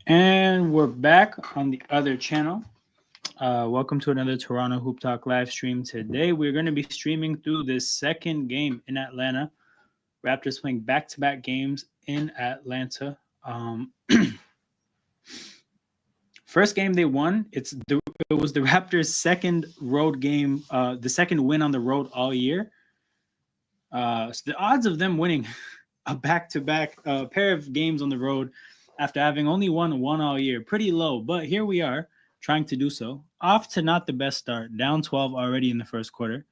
And we're back on the other channel. Welcome to another Toronto Hoop Talk live stream. Today we're going to be streaming through this second game in Atlanta. Raptors playing back-to-back games in Atlanta. First game they won. It was the Raptors' second road game, the second win on the road all year. So the odds of them winning a back-to-back pair of games on the road after having only won one all year, pretty low. But here we are trying to do so. Off to not the best start, down 12 already in the first quarter.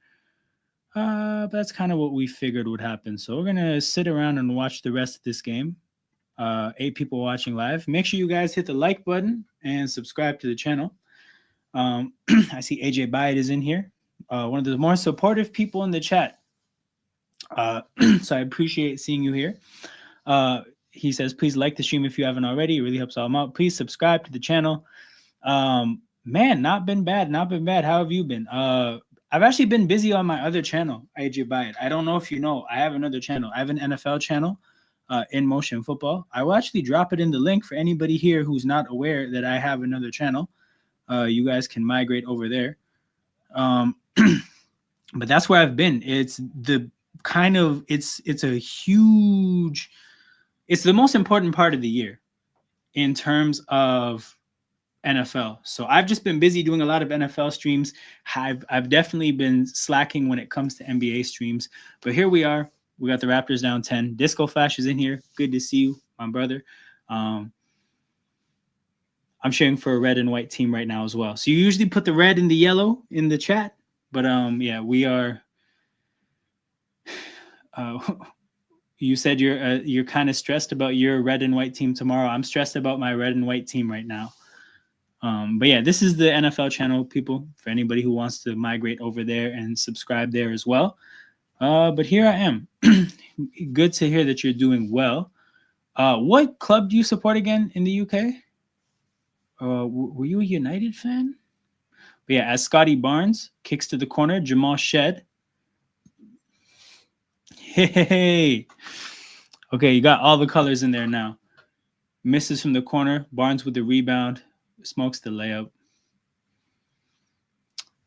But that's kind of what we figured would happen. So we're going to sit around and watch the rest of this game. 8 people watching live. Make sure you guys hit the like button and subscribe to the channel. I see AJ Byatt is in here. One of the more supportive people in the chat. So I appreciate seeing you here. He says, please like the stream if you haven't already. It really helps all out. Please subscribe to the channel. Man, not been bad. Not been bad. How have you been? I've actually been busy on my other channel, AJ Byatt. I don't know if you know, I have another channel. I have an NFL channel, In Motion Football. I will actually drop it in the link for anybody here who's not aware that I have another channel. You guys can migrate over there. But that's where I've been. It's the kind of, it's a huge, it's the most important part of the year in terms of NFL. So I've just been busy doing a lot of NFL streams. I've definitely been slacking when it comes to NBA streams. But here we are. We got the Raptors down 10. Disco Flash is in here. Good to see you, my brother. I'm cheering for a red and white team right now as well. So you usually put the red and the yellow in the chat. But yeah, we are. You said you're kind of stressed about your red and white team tomorrow. I'm stressed about my red and white team right now. But yeah, this is the NFL channel, people, for anybody who wants to migrate over there and subscribe there as well. But here I am. Good to hear that you're doing well. What club do you support again in the UK? Were you a United fan? But yeah, as Scotty Barnes kicks to the corner, Jamal Shed. Hey. Okay, you got all the colors in there now. Misses from the corner. Barnes with the rebound. Smokes the layup.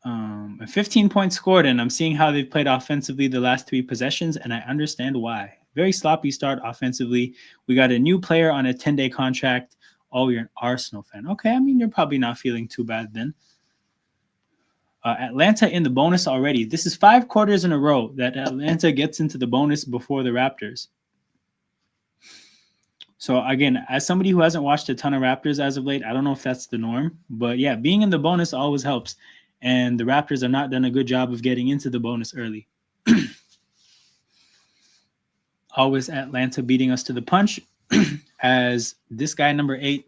A 15 points scored, and I'm seeing how they've played offensively the last 3 possessions, and I understand why. Very sloppy start offensively. We got a new player on a 10-day contract. Oh, you're an Arsenal fan. Okay, I mean, you're probably not feeling too bad then. Atlanta in the bonus already. This is 5 quarters in a row that Atlanta gets into the bonus before the Raptors. So again, as somebody who hasn't watched a ton of Raptors as of late, I don't know if that's the norm, but yeah, being in the bonus always helps. And the Raptors have not done a good job of getting into the bonus early. Always Atlanta beating us to the punch. As this guy, number 8,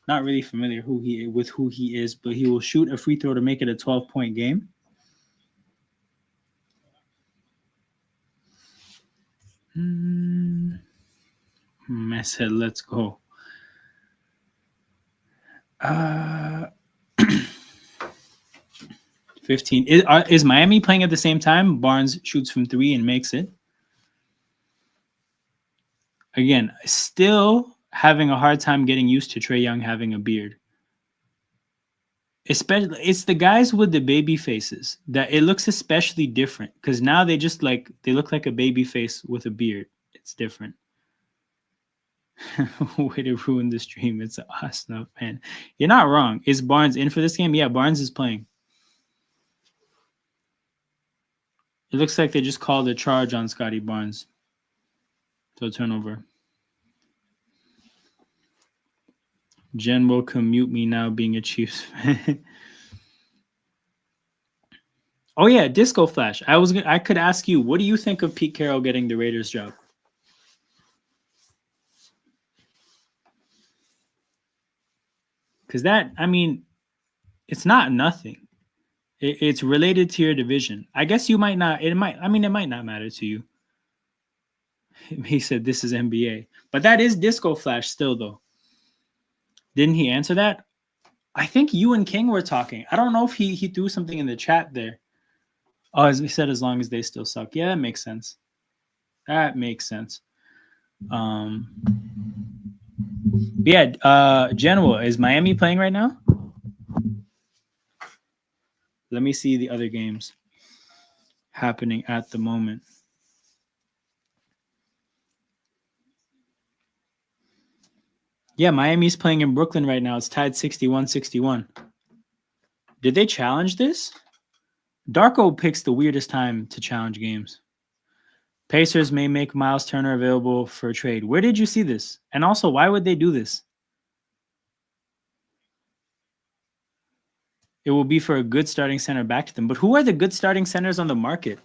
not really familiar with who he is, but he will shoot a free throw to make it a 12-point game. I said, let's go. 15. Is Miami playing at the same time? Barnes shoots from 3 and makes it. Again, still having a hard time getting used to Trae Young having a beard. Especially, it's the guys with the baby faces that it looks especially different because now they look like a baby face with a beard. It's different. Way to ruin the stream. It's an Arsenal fan. You're not wrong. Is Barnes in for this game? Yeah, Barnes is playing. It looks like they just called a charge on Scotty Barnes. So turnover. Jen will commute me now being a Chiefs fan. Oh yeah, Disco Flash. I could ask you, what do you think of Pete Carroll getting the Raiders job? Because that, I mean, it's not nothing. It's related to your division. I guess you might not. It might not matter to you. He said this is NBA, but that is Disco Flash still though. Didn't he answer that? I think you and King were talking. I don't know if he threw something in the chat there. Oh, as we said, as long as they still suck. Yeah, that makes sense. That makes sense. Yeah, Genoa, is Miami playing right now? Let me see the other games happening at the moment. Yeah, Miami's playing in Brooklyn right now. It's tied 61-61. Did they challenge this? Darko picks the weirdest time to challenge games. Pacers may make Miles Turner available for trade. Where did you see this? And also, why would they do this? It will be for a good starting center back to them. But who are the good starting centers on the market?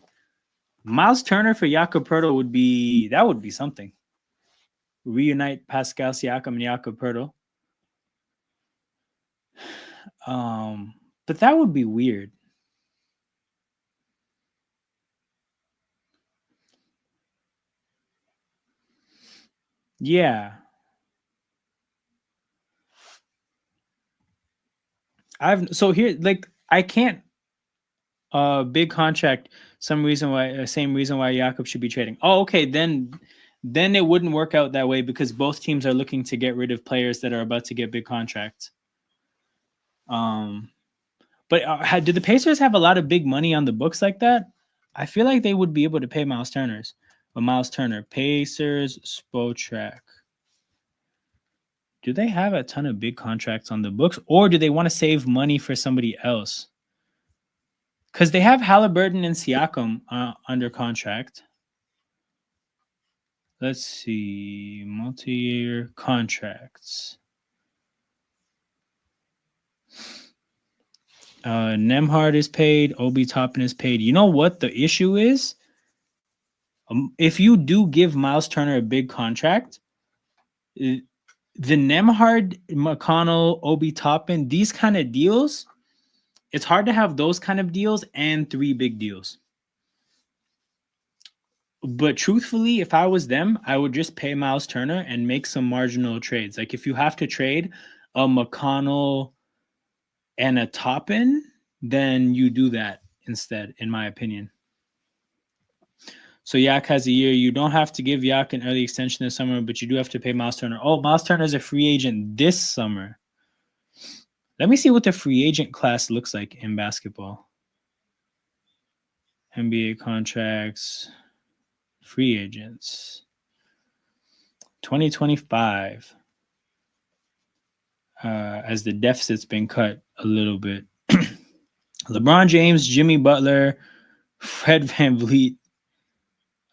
Miles Turner for Jakob Poeltl would be something. Reunite Pascal Siakam and Jakob Poeltl. But that would be weird. Yeah. I can't big contract, same reason why Jakob should be trading. Oh, okay, then it wouldn't work out that way because both teams are looking to get rid of players that are about to get big contracts. But do the Pacers have a lot of big money on the books like that? I feel like they would be able to pay Miles Turner, Pacers, Spotrac. Do they have a ton of big contracts on the books, or do they want to save money for somebody else? Because they have Halliburton and Siakam under contract. Let's see. Multi-year contracts. Nembhard is paid. Obi Toppin is paid. You know what the issue is? If you do give Miles Turner a big contract, the Nembhard, McConnell, Obi Toppin, these kind of deals, it's hard to have those kind of deals and 3 big deals. But truthfully, if I was them, I would just pay Miles Turner and make some marginal trades. Like if you have to trade a McConnell and a Toppin, then you do that instead, in my opinion. So Yak has a year. You don't have to give Yak an early extension this summer, but you do have to pay Miles Turner. Oh, Miles Turner is a free agent this summer. Let me see what the free agent class looks like in basketball. NBA contracts, free agents. 2025. As the deficit's been cut a little bit. LeBron James, Jimmy Butler, Fred VanVleet.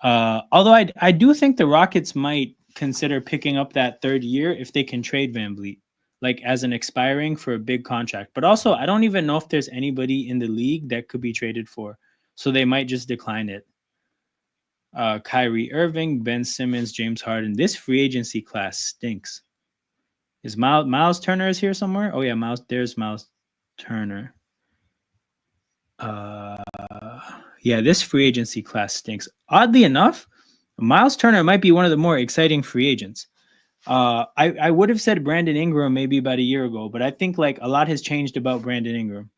Although I do think the Rockets might consider picking up that 3rd year if they can trade VanVleet, like as an expiring for a big contract. But also, I don't even know if there's anybody in the league that could be traded for. So they might just decline it. Kyrie Irving, Ben Simmons, James Harden. This free agency class stinks. Is Miles Turner is here somewhere? Oh yeah, there's Miles Turner. Yeah, this free agency class stinks. Oddly enough, Miles Turner might be one of the more exciting free agents. I would have said Brandon Ingram maybe about a year ago, but I think like a lot has changed about Brandon Ingram.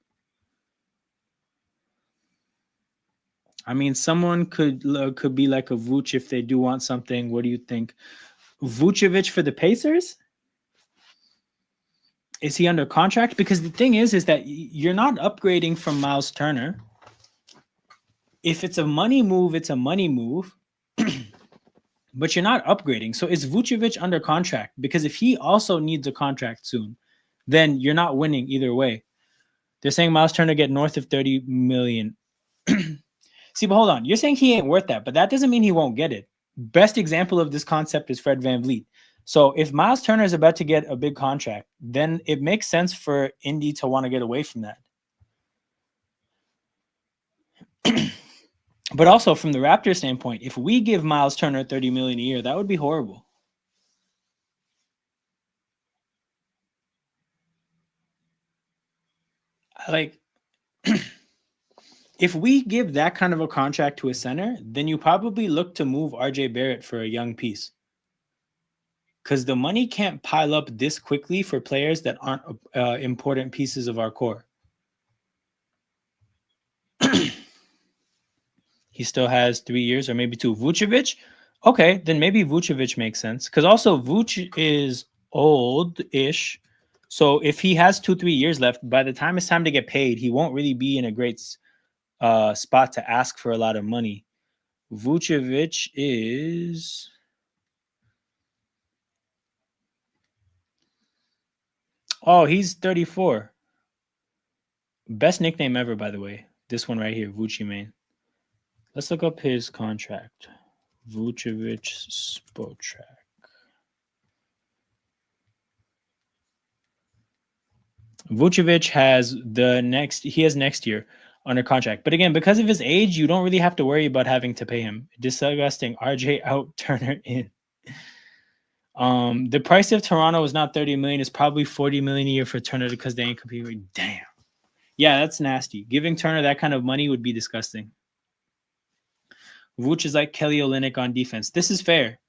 I mean, someone could be like a Vooch if they do want something. What do you think? Vucevic for the Pacers? Is he under contract? Because the thing is that you're not upgrading from Miles Turner. If it's a money move, it's a money move. But you're not upgrading. So is Vucevic under contract? Because if he also needs a contract soon, then you're not winning either way. They're saying Miles Turner get north of 30 million. See, but hold on. You're saying he ain't worth that, but that doesn't mean he won't get it. Best example of this concept is Fred VanVleet. So if Miles Turner is about to get a big contract, then it makes sense for Indy to want to get away from that. But also from the Raptors standpoint, if we give Miles Turner 30 million a year, that would be horrible. Like, if we give that kind of a contract to a center, then you probably look to move RJ Barrett for a young piece. Because the money can't pile up this quickly for players that aren't important pieces of our core. He still has 3 years or maybe 2. Vucevic, okay, then maybe Vucevic makes sense because also Vuce is old-ish. So if he has 2-3 years left, by the time it's time to get paid, he won't really be in a great spot to ask for a lot of money. Vucevic is he's 34. Best nickname ever, by the way. This one right here, Vucci Main. Let's look up his contract. Vucevic Spotrac. Vucevic has next year under contract. But again, because of his age, you don't really have to worry about having to pay him. Disgusting. RJ out, Turner in. The price of Toronto is not 30 million, it's probably 40 million a year for Turner because they ain't competing with. Damn. Yeah, that's nasty. Giving Turner that kind of money would be disgusting. Vooch is like Kelly Olynyk on defense. This is fair.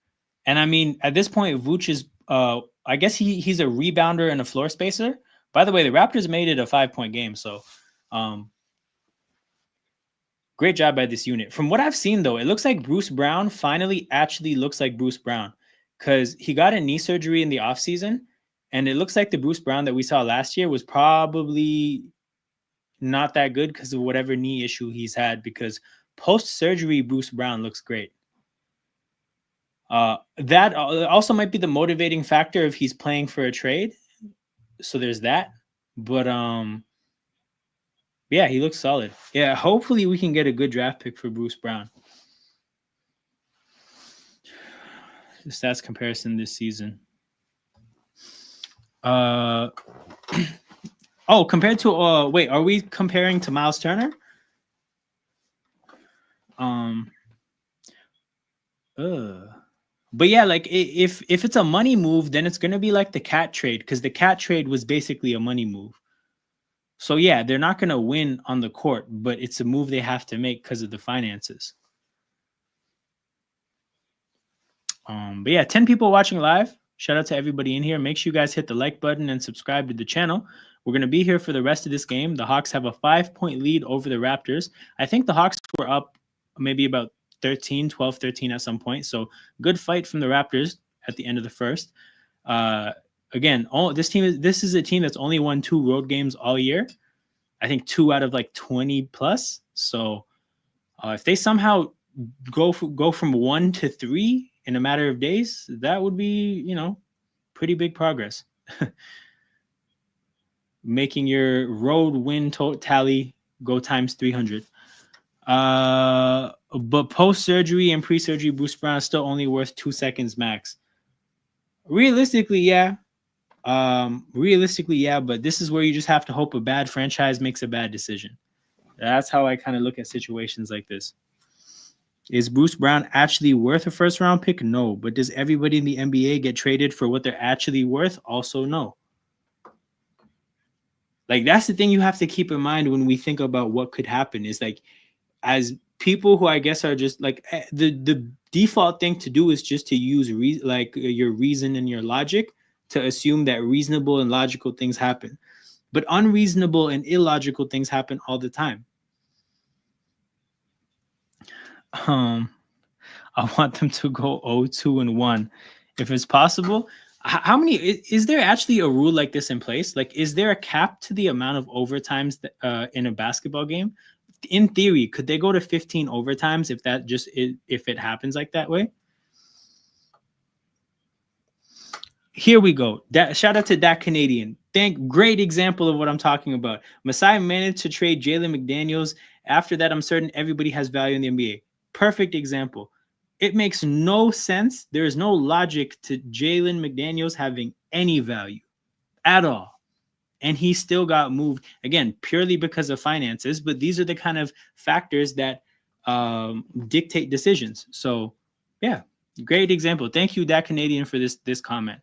And I mean, at this point, Vooch is I guess he's a rebounder and a floor spacer. By the way, the Raptors made it a 5-point game, so great job by this unit. From what I've seen, though, it looks like Bruce Brown finally actually looks like Bruce Brown because he got a knee surgery in the offseason, and it looks like the Bruce Brown that we saw last year was probably not that good because of whatever knee issue he's had, because post-surgery Bruce Brown looks great. That also might be the motivating factor if he's playing for a trade. So there's that. But yeah, he looks solid. Yeah, hopefully we can get a good draft pick for Bruce Brown. The stats comparison this season. Compared to wait, are we comparing to Miles Turner? But yeah, like if it's a money move, then it's gonna be like the Cat trade, because the Cat trade was basically a money move. So yeah, they're not gonna win on the court, but it's a move they have to make because of the finances. But yeah, 10 people watching live. Shout out to everybody in here. Make sure you guys hit the like button and subscribe to the channel. We're going to be here for the rest of this game. The Hawks have a 5-point lead over the Raptors. I think the Hawks were up maybe about 13 at some point. So good fight from the Raptors at the end of the first. Again, this is a team that's only won 2 road games all year. I think 2 out of like 20 plus. So if they somehow go from 1 to 3 in a matter of days, that would be, pretty big progress. Making your road win tally go times 300. But post-surgery and pre-surgery, Bruce Brown is still only worth 2 seconds max. Realistically, yeah. But this is where you just have to hope a bad franchise makes a bad decision. That's how I kind of look at situations like this. Is Bruce Brown actually worth a first-round pick? No. But does everybody in the NBA get traded for what they're actually worth? Also, no. Like, that's the thing you have to keep in mind when we think about what could happen, is like, as people who I guess are just like, the default thing to do is just to use your reason and your logic to assume that reasonable and logical things happen. But unreasonable and illogical things happen all the time. I want them to go 0-2-1 if it's possible. How many is there actually a rule like this in place? Like, is there a cap to the amount of overtimes in a basketball game? In theory, could they go to 15 overtimes if it happens like that way? Here we go. Shout out to that Canadian. Great example of what I'm talking about. Masai managed to trade Jalen McDaniels. After that, I'm certain everybody has value in the NBA. Perfect example. It makes no sense. There is no logic to Jalen McDaniels having any value at all. And he still got moved, again, purely because of finances. But these are the kind of factors that dictate decisions. So, yeah, great example. Thank you, that Canadian, for this comment.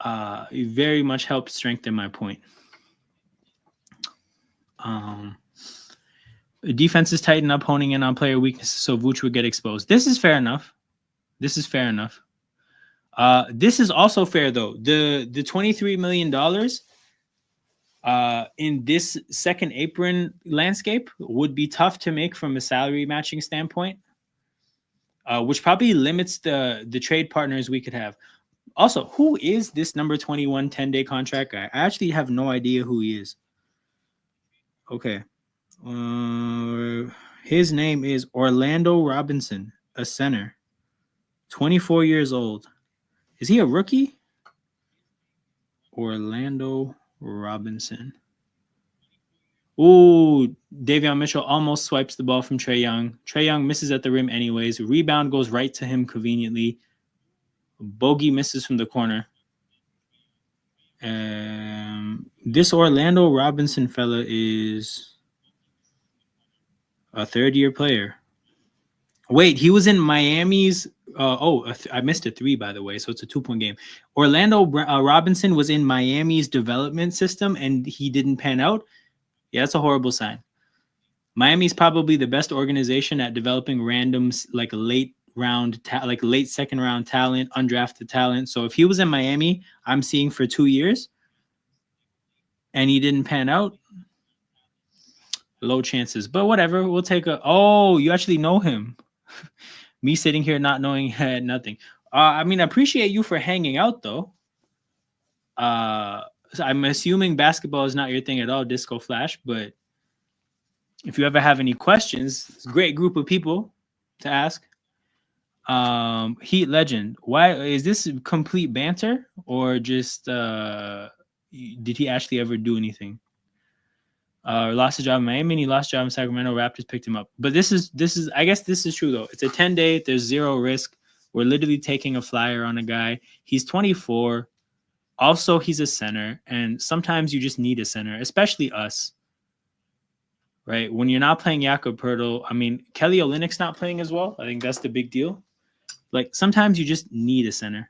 It very much helped strengthen my point. Defenses tighten up, honing in on player weaknesses, so Vooch would get exposed. This is fair enough. This is also fair, though. The $23 million, in this second apron landscape would be tough to make from a salary matching standpoint, which probably limits the trade partners we could have. Also, who is this number 21 10-day contract guy? I actually have no idea who he is. Okay. His name is Orlando Robinson, a center, 24 years old. Is he a rookie? Orlando Robinson. Ooh, Davion Mitchell almost swipes the ball from Trae Young. Trae Young misses at the rim anyways. Rebound goes right to him conveniently. Bogey misses from the corner. This Orlando Robinson fella is a third-year player. Wait, he was in Miami's. I missed a 3, by the way, so it's a 2-point game. Orlando Robinson was in Miami's development system, and he didn't pan out. Yeah, that's a horrible sign. Miami's probably the best organization at developing randoms, like late second round talent, undrafted talent. So if he was in Miami, I'm seeing for 2 years, and he didn't pan out, low chances. But whatever, we'll take a. Oh, you actually know him. Me sitting here not knowing nothing. I mean, I appreciate you for hanging out, though. So I'm assuming basketball is not your thing at all, Disco Flash. But if you ever have any questions, it's a great group of people to ask. Heat Legend. Why is this complete banter or just did he actually ever do anything? Lost a job in Miami and he lost a job in Sacramento. Raptors picked him up. But this is I guess this is true though. It's a 10-day, there's zero risk. We're literally taking a flyer on a guy. He's 24. Also, he's a center, and sometimes you just need a center, especially us. Right? When you're not playing Jakob Poeltl, I mean, Kelly Olynyk's not playing as well. I think that's the big deal. Like, sometimes you just need a center.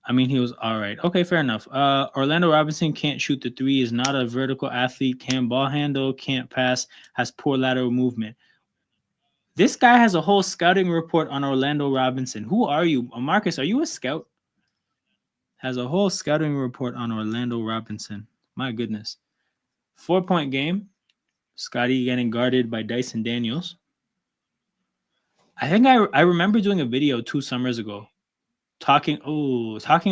I mean, he was all right. Okay, fair enough. Orlando Robinson can't shoot the 3, is not a vertical athlete, can't ball handle, can't pass, has poor lateral movement. This guy has a whole scouting report on Orlando Robinson. Who are you? Marcus, are you a scout? Has a whole scouting report on Orlando Robinson. My goodness. 4-point game. Scotty getting guarded by Dyson Daniels. I think I remember doing a video 2 summers ago talking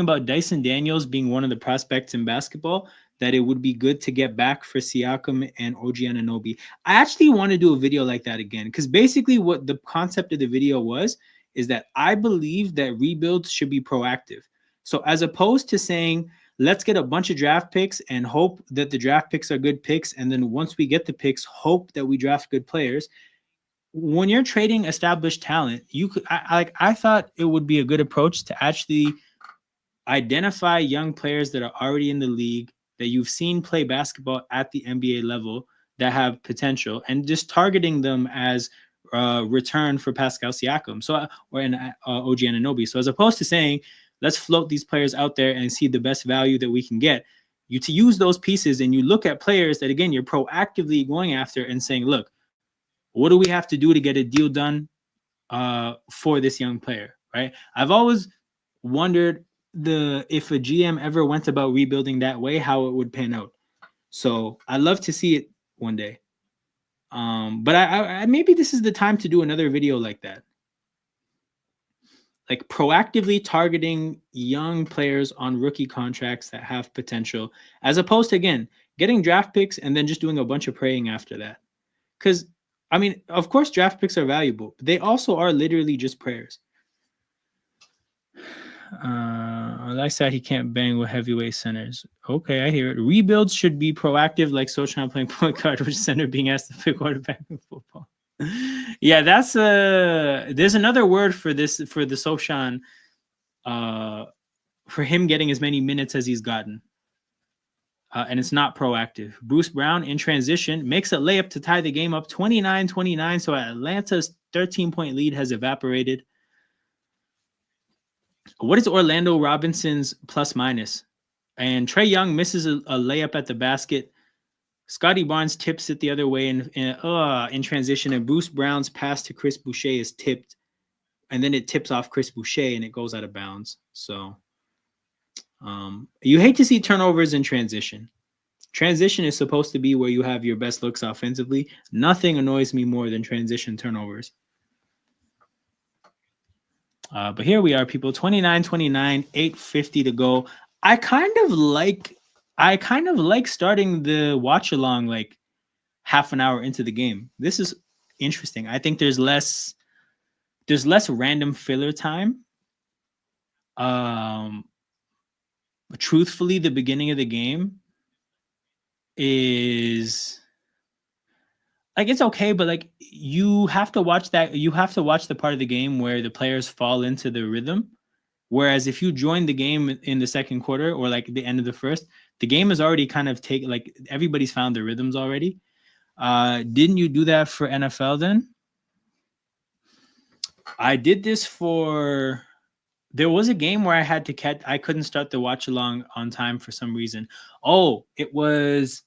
about Dyson Daniels being one of the prospects in basketball that it would be good to get back for Siakam and OG Anunoby. I actually want to do a video like that again because basically what the concept of the video was is that I believe that rebuilds should be proactive. So as opposed to saying, let's get a bunch of draft picks and hope that the draft picks are good picks, and then once we get the picks, hope that we draft good players. When you're trading established talent, you could I thought it would be a good approach to actually identify young players that are already in the league that you've seen play basketball at the NBA level that have potential, and just targeting them as return for Pascal Siakam, or an OG Anunoby. So as opposed to saying, let's float these players out there and see the best value that we can get, you to use those pieces and you look at players that, again, you're proactively going after and saying, look, what do we have to do to get a deal done for this young player, right? I've always wondered if a GM ever went about rebuilding that way, how it would pan out. So I'd love to see it one day. But I maybe this is the time to do another video like that. Like proactively targeting young players on rookie contracts that have potential, as opposed to, again, getting draft picks and then just doing a bunch of praying after that. Because, I mean, of course, draft picks are valuable, but they also are literally just prayers. I said he can't bang with heavyweight centers. Okay, I hear it. Rebuilds should be proactive, like Sochan playing point guard, which center being asked to pick quarterback in football. Yeah, that's there's another word for this, for the Sochan, for him getting as many minutes as he's gotten. And it's not proactive. Bruce Brown in transition makes a layup to tie the game up 29-29. So Atlanta's 13-point lead has evaporated. What is Orlando Robinson's plus minus? And Trae Young misses a layup at the basket. Scotty Barnes tips it the other way in transition, and Bruce Brown's pass to Chris Boucher is tipped, and then it tips off Chris Boucher and it goes out of bounds. So You hate to see turnovers in transition. Transition is supposed to be where you have your best looks offensively. Nothing annoys me more than transition turnovers. But here we are, people. 29-29, 8:50 to go. I kind of like starting the watch along like half an hour into the game. This is interesting. I think there's less random filler time. Um Truthfully, the beginning of the game is like it's okay, but like you have to watch the part of the game where the players fall into the rhythm. Whereas if you join the game in the second quarter or like the end of the first, the game is already kind of take like everybody's found their rhythms already. Didn't you do that for NFL then? I did this for there was a game where I couldn't start the watch along on time for some reason. Oh, it was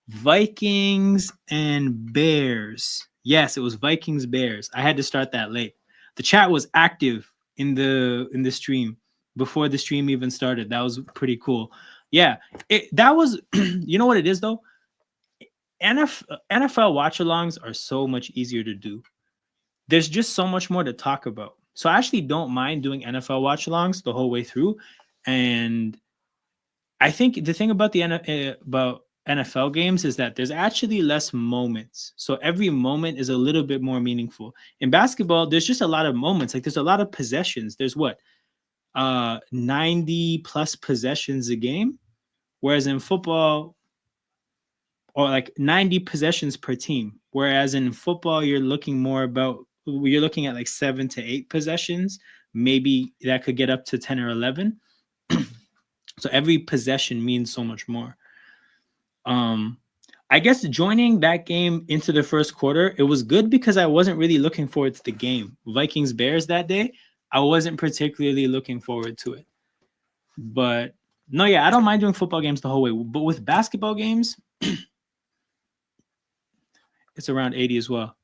Vikings and Bears. Yes, it was Vikings Bears. I had to start that late. The chat was active in the stream before the stream even started. That was pretty cool. Yeah, that was you know what it is though? NFL watch-alongs are so much easier to do. There's just so much more to talk about. So I actually don't mind doing NFL watch-alongs the whole way through. And I think the thing about about NFL games is that there's actually less moments. So every moment is a little bit more meaningful. In basketball, there's just a lot of moments. Like there's a lot of possessions. There's what? 90 plus possessions a game. Whereas in football, or like 90 possessions per team. Whereas in football, you're looking at like 7 to 8 possessions. Maybe that could get up to 10 or 11. So every possession means so much more. Um, I guess joining that game into the first quarter, it was good because I wasn't really looking forward to the game. Vikings Bears that day, I wasn't particularly looking forward to it. But no, yeah, I don't mind doing football games the whole way. But with basketball games, it's around 80 as well.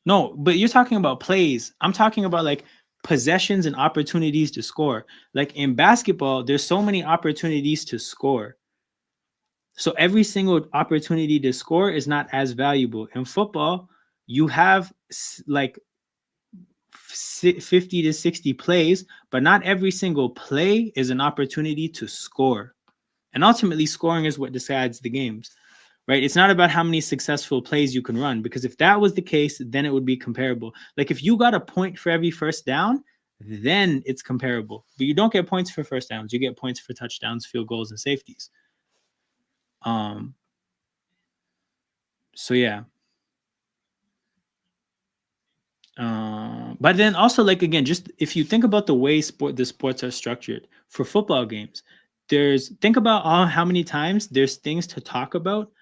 No, but you're talking about plays. I'm talking about like possessions and opportunities to score. Like in basketball, there's so many opportunities to score. So every single opportunity to score is not as valuable. In football, you have like 50 to 60 plays, but not every single play is an opportunity to score. And ultimately, scoring is what decides the games, right? It's not about how many successful plays you can run, because if that was the case, then it would be comparable. Like if you got a point for every first down, then it's comparable. But you don't get points for first downs. You get points for touchdowns, field goals, and safeties. So yeah. But then also, like, again, just if you think about the way the sports are structured for football games, think about how many times there's things to talk about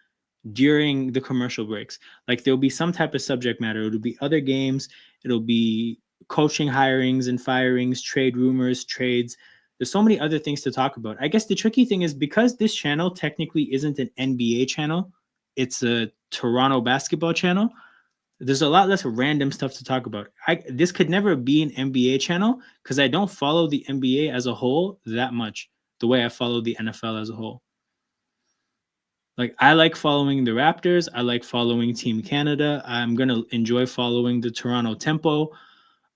during the commercial breaks. Like there'll be some type of subject matter. It'll be other games. It'll be coaching hirings and firings, trade rumors, trades. There's so many other things to talk about. I guess the tricky thing is because this channel technically isn't an NBA channel, it's a Toronto basketball channel. There's a lot less random stuff to talk about. This could never be an NBA channel because I don't follow the NBA as a whole that much the way I follow the NFL as a whole. Like I like following the Raptors. I like following Team Canada. I'm gonna enjoy following the Toronto Tempo.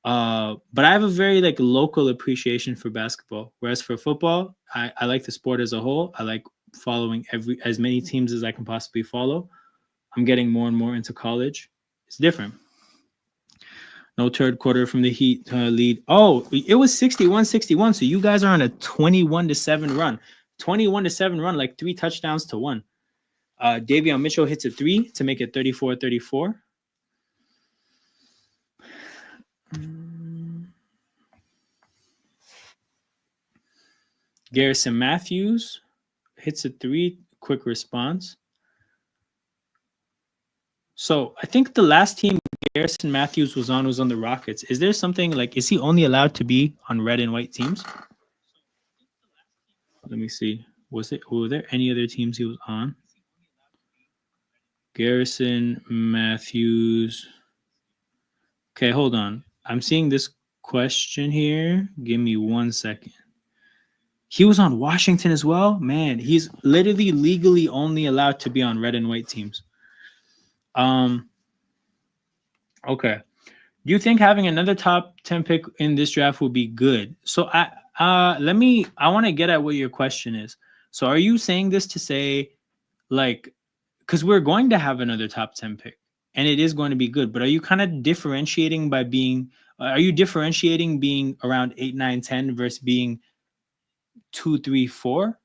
But I have a very like local appreciation for basketball. Whereas for football, I like the sport as a whole. I like following as many teams as I can possibly follow. I'm getting more and more into college. It's different. No third quarter from the Heat lead. Oh, it was 61-61. So you guys are on a 21-7 run. 21-7 run, like 3 touchdowns to 1. Davion Mitchell hits a 3 to make it 34-34. Garrison Matthews hits a 3. Quick response. So I think the last team Garrison Matthews was on the Rockets. Is there something like, is he only allowed to be on red and white teams? Let me see. Were there any other teams he was on? Garrison Matthews. Okay, hold on. I'm seeing this question here. Give me 1 second. He was on Washington as well. Man, he's literally legally only allowed to be on red and white teams. Okay. Do you think having another top 10 pick in this draft would be good? So I want to get at what your question is. So are you saying this to say, like, because we're going to have another top 10 pick and it is going to be good, but are you kind of differentiating by being, are you differentiating being around 8, 9, 10 versus being 2, 3, 4?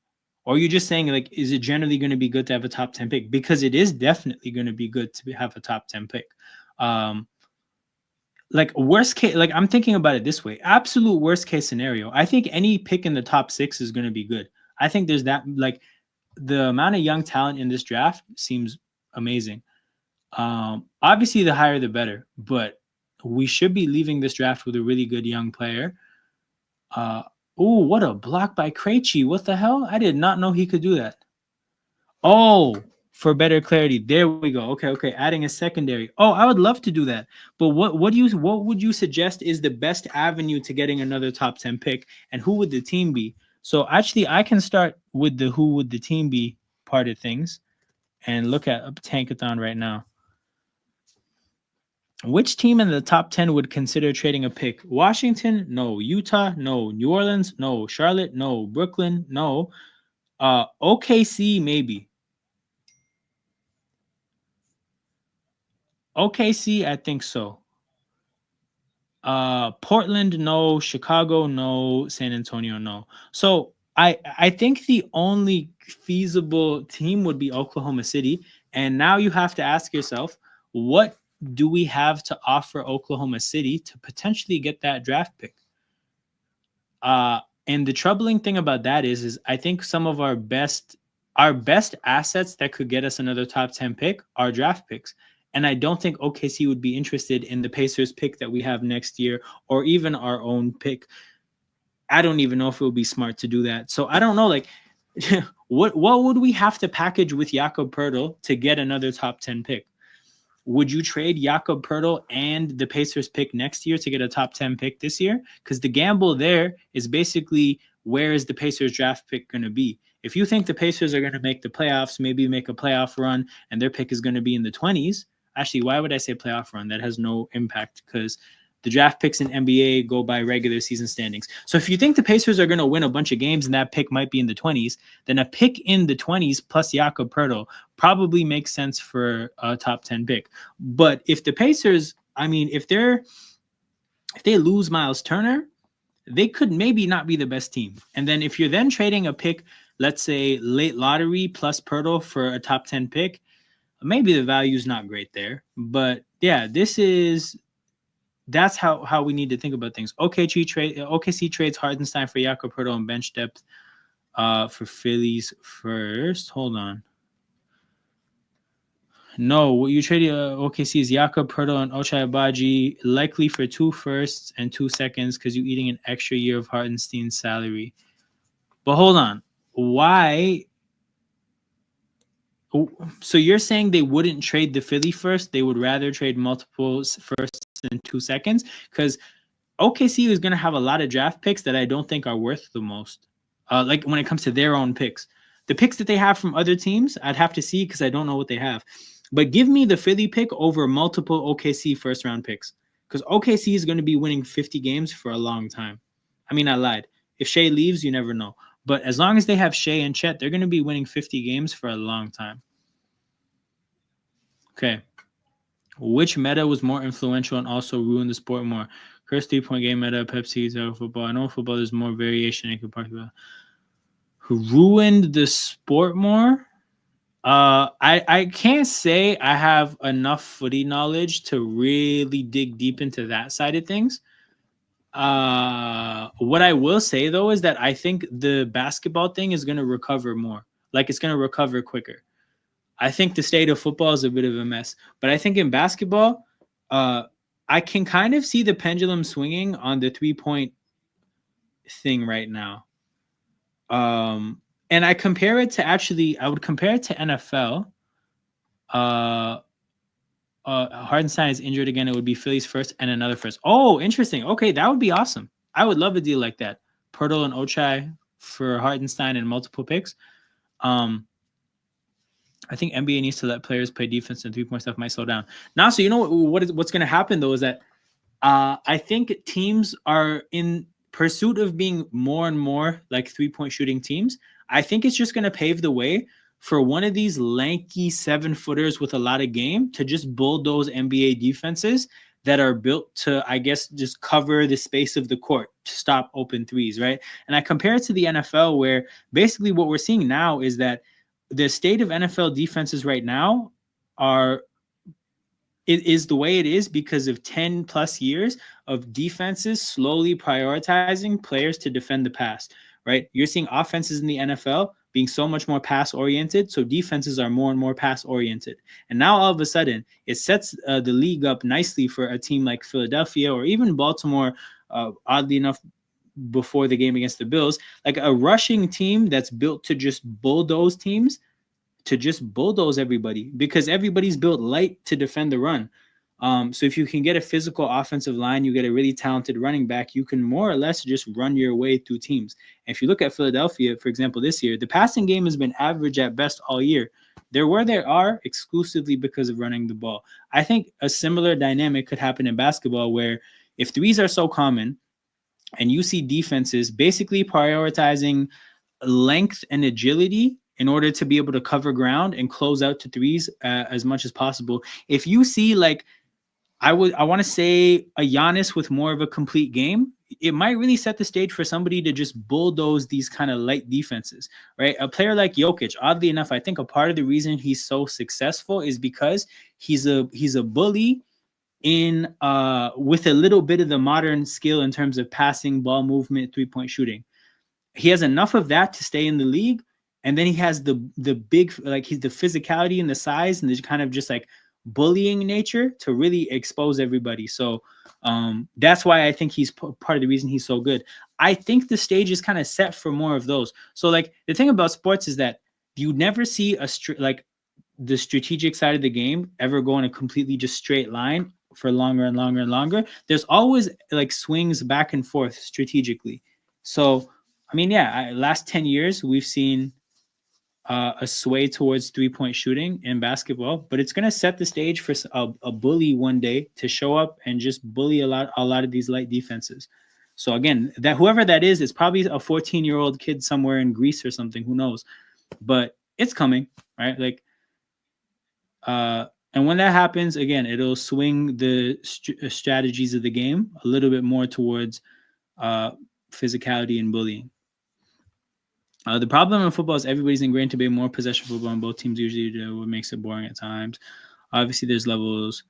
Or are you just saying, like, is it generally going to be good to have a top 10 pick? Because it is definitely going to be good to have a top 10 pick. Like, worst case, like, I'm thinking about it this way: absolute worst case scenario, I think any pick in the top 6 is going to be good. I think there's that, like, the amount of young talent in this draft seems amazing. Obviously the higher the better, but we should be leaving this draft with a really good young player. Oh, what a block by Krejci. What the hell? I did not know he could do that. Oh, for better clarity, there we go. Okay. Adding a secondary. Oh, I would love to do that. But what would you suggest is the best avenue to getting another top 10 pick, and who would the team be? So actually, I can start with the who would the team be part of things, and look at a Tankathon right now. Which team in the top 10 would consider trading a pick? Washington? No. Utah? No. New Orleans? No. Charlotte? No. Brooklyn? No. OKC? Maybe. OKC, I think so. Portland, no. Chicago, no. San Antonio, no. So I think the only feasible team would be Oklahoma City. And now you have to ask yourself, what do we have to offer Oklahoma City to potentially get that draft pick? And the troubling thing about that is I think some of our best assets that could get us another top 10 pick are draft picks. And I don't think OKC would be interested in the Pacers pick that we have next year, or even our own pick. I don't even know if it would be smart to do that. So I don't know, like, what would we have to package with Jakob Poeltl to get another top 10 pick? Would you trade Jakob Poeltl and the Pacers pick next year to get a top 10 pick this year? Because the gamble there is basically, where is the Pacers draft pick going to be? If you think the Pacers are going to make the playoffs, maybe make a playoff run, and their pick is going to be in the 20s, actually, why would I say playoff run? That has no impact, because the draft picks in NBA go by regular season standings. So if you think the Pacers are going to win a bunch of games and that pick might be in the 20s, then a pick in the 20s plus Jakob Poeltl probably makes sense for a top 10 pick. But if the Pacers, I mean, if they lose Miles Turner, they could maybe not be the best team. And then if you're then trading a pick, let's say late lottery plus Poeltl for a top 10 pick, maybe the value is not great there. But yeah, that's how we need to think about things. OKC trades Hartenstein for Jakob Poeltl and bench depth for Phillies first. Hold on. No, what you traded OKC is Jakob Poeltl and Ochai Agbaji, likely for 2 firsts and 2 seconds, because you're eating an extra year of Hartenstein's salary. But hold on. Why? So you're saying they wouldn't trade the Philly first? They would rather trade multiple firsts and 2 seconds? Because OKC is going to have a lot of draft picks that I don't think are worth the most. Like, when it comes to their own picks. The picks that they have from other teams, I'd have to see, because I don't know what they have. But give me the Philly pick over multiple OKC first-round picks, because OKC is going to be winning 50 games for a long time. I mean, I lied. If Shea leaves, you never know. But as long as they have Shea and Chet, they're going to be winning 50 games for a long time. Okay. Which meta was more influential and also ruined the sport more? First 3-point game meta, Pepsi, football. I know football there's more variation. I could talk about. Who ruined the sport more? I can't say I have enough footy knowledge to really dig deep into that side of things. What I will say though is that I think the basketball thing is going to recover more. Like, it's going to recover quicker. I think the state of football is a bit of a mess, but I think in basketball, I can kind of see the pendulum swinging on the 3-point thing right now. And I would compare it to NFL. Hartenstein is injured again. It would be Phillies first and another first. Oh, interesting. Okay, that would be awesome. I would love a deal like that. Poeltl and Ochai for Hartenstein and multiple picks. I think NBA needs to let players play defense and 3-point stuff might slow down. Now, so you know what's going to happen though is that I think teams are in pursuit of being more and more like 3-point shooting teams. I think it's just going to pave the way for one of these lanky 7-footers with a lot of game to just bulldoze NBA defenses that are built to, I guess, just cover the space of the court to stop open threes, right? And I compare it to the NFL, where basically what we're seeing now is that the state of NFL defenses right now are it is the way it is because of 10 plus years of defenses slowly prioritizing players to defend the pass, right? You're seeing offenses in the NFL being so much more pass oriented. So defenses are more and more pass oriented. And now all of a sudden it sets the league up nicely for a team like Philadelphia or even Baltimore, oddly enough, before the game against the Bills, like a rushing team that's built to just bulldoze teams, to just bulldoze everybody, because everybody's built light to defend the run. So if you can get a physical offensive line, you get a really talented running back, you can more or less just run your way through teams. And if you look at Philadelphia, for example, this year, the passing game has been average at best all year. They're where they are exclusively because of running the ball. I think a similar dynamic could happen in basketball, where if threes are so common and you see defenses basically prioritizing length and agility in order to be able to cover ground and close out to threes as much as possible. If you see, like, I want to say a Giannis with more of a complete game, it might really set the stage for somebody to just bulldoze these kind of light defenses, right? A player like Jokic, oddly enough, I think a part of the reason he's so successful is because he's a bully in with a little bit of the modern skill in terms of passing, ball movement, 3-point shooting. He has enough of that to stay in the league, and then he has the big, like, he's the physicality and the size and the kind of just like bullying nature to really expose everybody. So that's why I think he's part of the reason he's so good. I think the stage is kind of set for more of those. So like the thing about sports is that you never see like the strategic side of the game ever go in a completely just straight line for longer and longer and longer. There's always like swings back and forth strategically. So I mean, yeah, last 10 years, we've seen a sway towards 3-point shooting in basketball, but it's going to set the stage for a bully one day to show up and just bully a lot of these light defenses. So again, that whoever that is probably a 14-year-old kid somewhere in Greece or something, who knows, but it's coming, right? Like, and when that happens, again, it'll swing the strategies of the game a little bit more towards physicality and bullying. The problem in football is everybody's ingrained to be more possession football, and both teams usually do what makes it boring at times. Obviously, there's levels.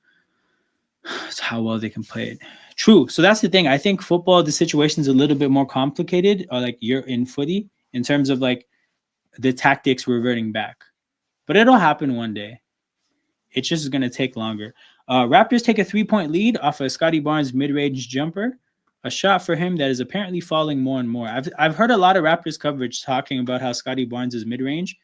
It's how well they can play it. True. So that's the thing. I think football, the situation's a little bit more complicated, or like you're in footy, in terms of like the tactics reverting back. But it'll happen one day. It's just going to take longer. Raptors take a 3-point lead off of Scotty Barnes' mid-range jumper. A shot for him that is apparently falling more and more. I've heard a lot of Raptors coverage talking about how Scotty Barnes' mid-range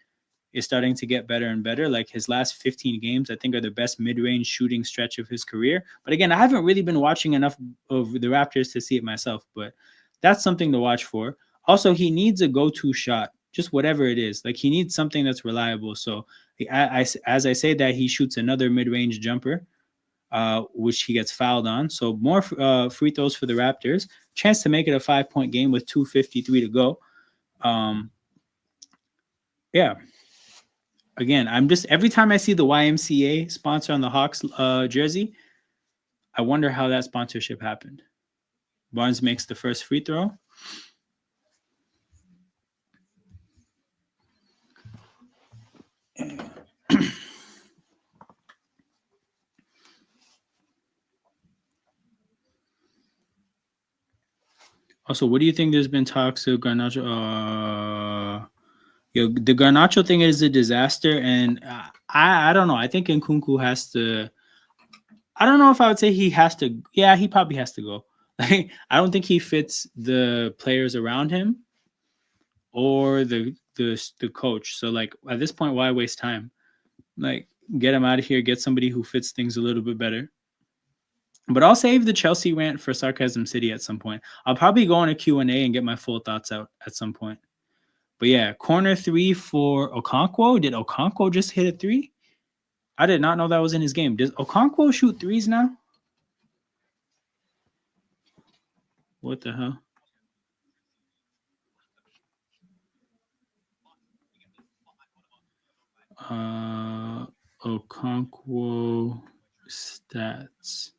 is starting to get better and better. Like his last 15 games, I think, are the best mid-range shooting stretch of his career. But again, I haven't really been watching enough of the Raptors to see it myself, but that's something to watch for. Also, he needs a go-to shot, just whatever it is. Like he needs something that's reliable. So as I say that, he shoots another mid-range jumper, which he gets fouled on. So more free throws for the Raptors. Chance to make it a 5-point game with 2:53 to go. Yeah. Again, I'm just, every time I see the YMCA sponsor on the Hawks jersey, I wonder how that sponsorship happened. Barnes makes the first free throw. Also, what do you think? There's been talks of Garnacho. The Garnacho thing is a disaster, and I don't know. I think Nkunku has to. I don't know if I would say he has to. Yeah, he probably has to go. Like, I don't think he fits the players around him or the coach. So like at this point, why waste time? Like, get him out of here. Get somebody who fits things a little bit better. But I'll save the Chelsea rant for Sarcasm City at some point. I'll probably go on a Q&A and get my full thoughts out at some point. But yeah, corner 3 for Okonkwo. Did Okonkwo just hit a 3? I did not know that was in his game. Does Okonkwo shoot 3s now? What the hell? Okonkwo stats.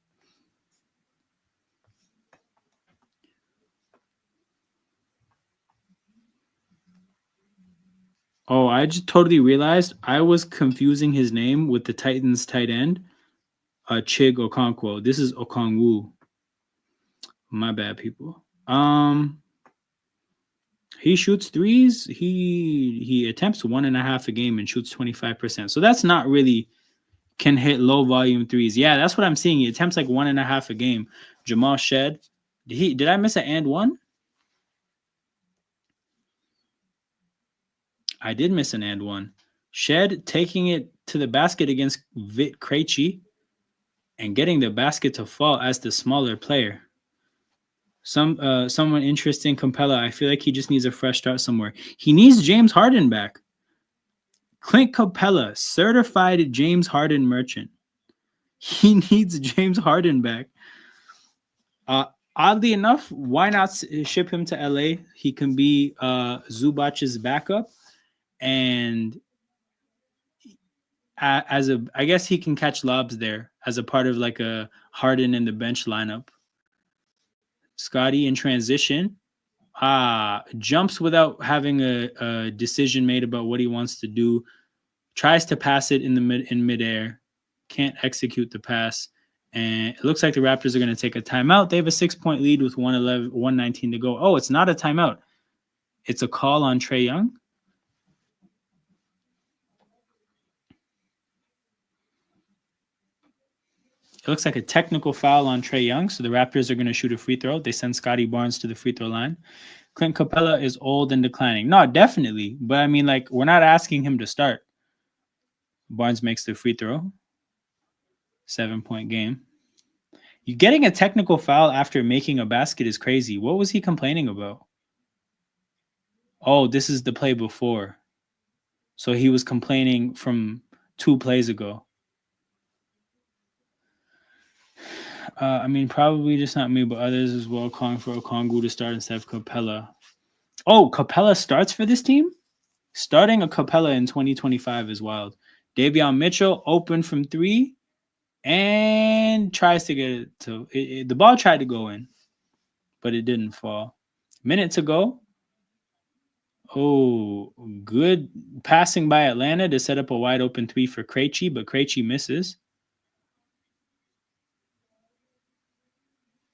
Oh, I just totally realized I was confusing his name with the Titans tight end, Chig Okonkwo. This is Okongwu. My bad, people. He shoots 3s. He attempts 1.5 a game and shoots 25%. So that's not really can hit low volume 3s. Yeah, that's what I'm seeing. He attempts like 1.5 a game. Jamal Shed. Did I miss an and one? I did miss an and one. Shed taking it to the basket against Vit Krejci and getting the basket to fall as the smaller player. Someone interesting, Capella. I feel like he just needs a fresh start somewhere. He needs James Harden back. Clint Capella, certified James Harden merchant. He needs James Harden back. Oddly enough, why not ship him to LA? He can be Zubac's backup, and I guess he can catch lobs there as a part of like a Harden in the bench lineup. Scotty in transition, jumps without having a decision made about what he wants to do. Tries to pass it in midair, can't execute the pass, and it looks like the Raptors are going to take a timeout. They have a 6-point lead with 119 to go. Oh, it's not a timeout. It's a call on Trae Young. It looks like a technical foul on Trae Young, so the Raptors are going to shoot a free throw. They send Scotty Barnes to the free throw line. Clint Capella is old and declining. No, definitely. But I mean, like, we're not asking him to start. Barnes makes the free throw. 7-point game. You getting a technical foul after making a basket is crazy. What was he complaining about? Oh, this is the play before. So he was complaining from 2 plays ago. I mean, probably just not me, but others as well calling for Okongwu to start instead of Capella. Oh, Capella starts for this team? Starting a Capella in 2025 is wild. Davion Mitchell open from 3 and tries to get it to the ball tried to go in, but it didn't fall. Minute to go. Oh, good passing by Atlanta to set up a wide open 3 for Krejci, but Krejci misses.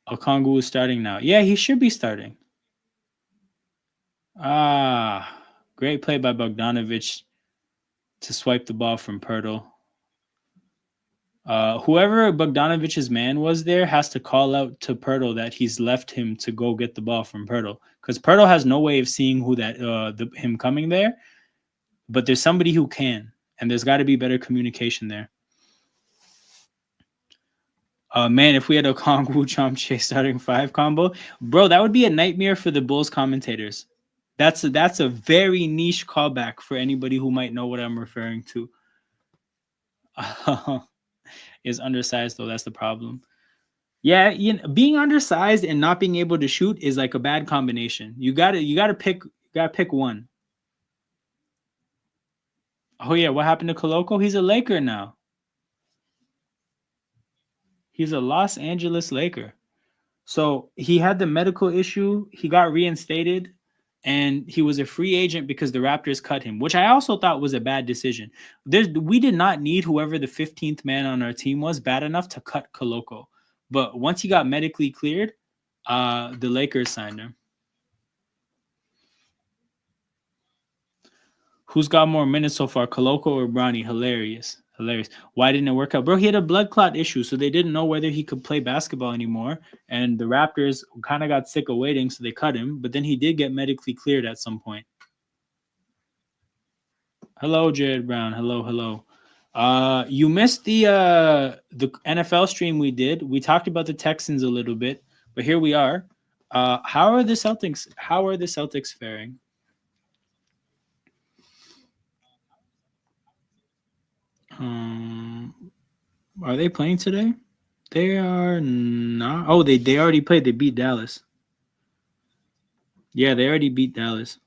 Okongwu is starting now. Yeah, he should be starting. Great play by Bogdanovic to swipe the ball from Pirtle. Whoever Bogdanovic's man was there has to call out to Pirtle that he's left him to go get the ball from Pirtle, because Pirtle has no way of seeing who that him coming there, but there's somebody who can, and there's got to be better communication there. Man, if we had a Okongwu Chomche starting 5 combo, bro, that would be a nightmare for the Bulls commentators. That's a very niche callback for anybody who might know what I'm referring to. Is undersized though, that's the problem. Yeah, being undersized and not being able to shoot is like a bad combination. You gotta pick one. Oh yeah, what happened to Koloko? He's a Laker now. He's a Los Angeles Laker. So he had the medical issue. He got reinstated, and he was a free agent because the Raptors cut him, which I also thought was a bad decision. We did not need whoever the 15th man on our team was bad enough to cut Koloko. But once he got medically cleared, the Lakers signed him. Who's got more minutes so far, Koloko or Bronny? Hilarious. Why didn't it work out? Bro, he had a blood clot issue, so they didn't know whether he could play basketball anymore. And the Raptors kind of got sick of waiting, so they cut him. But then he did get medically cleared at some point. Hello, Jared Brown. Hello. You missed the NFL stream we did. We talked about the Texans a little bit, but here we are. How are the Celtics faring? Are they playing today? They are not. Oh, they already played. They beat Dallas. Yeah, they already beat Dallas.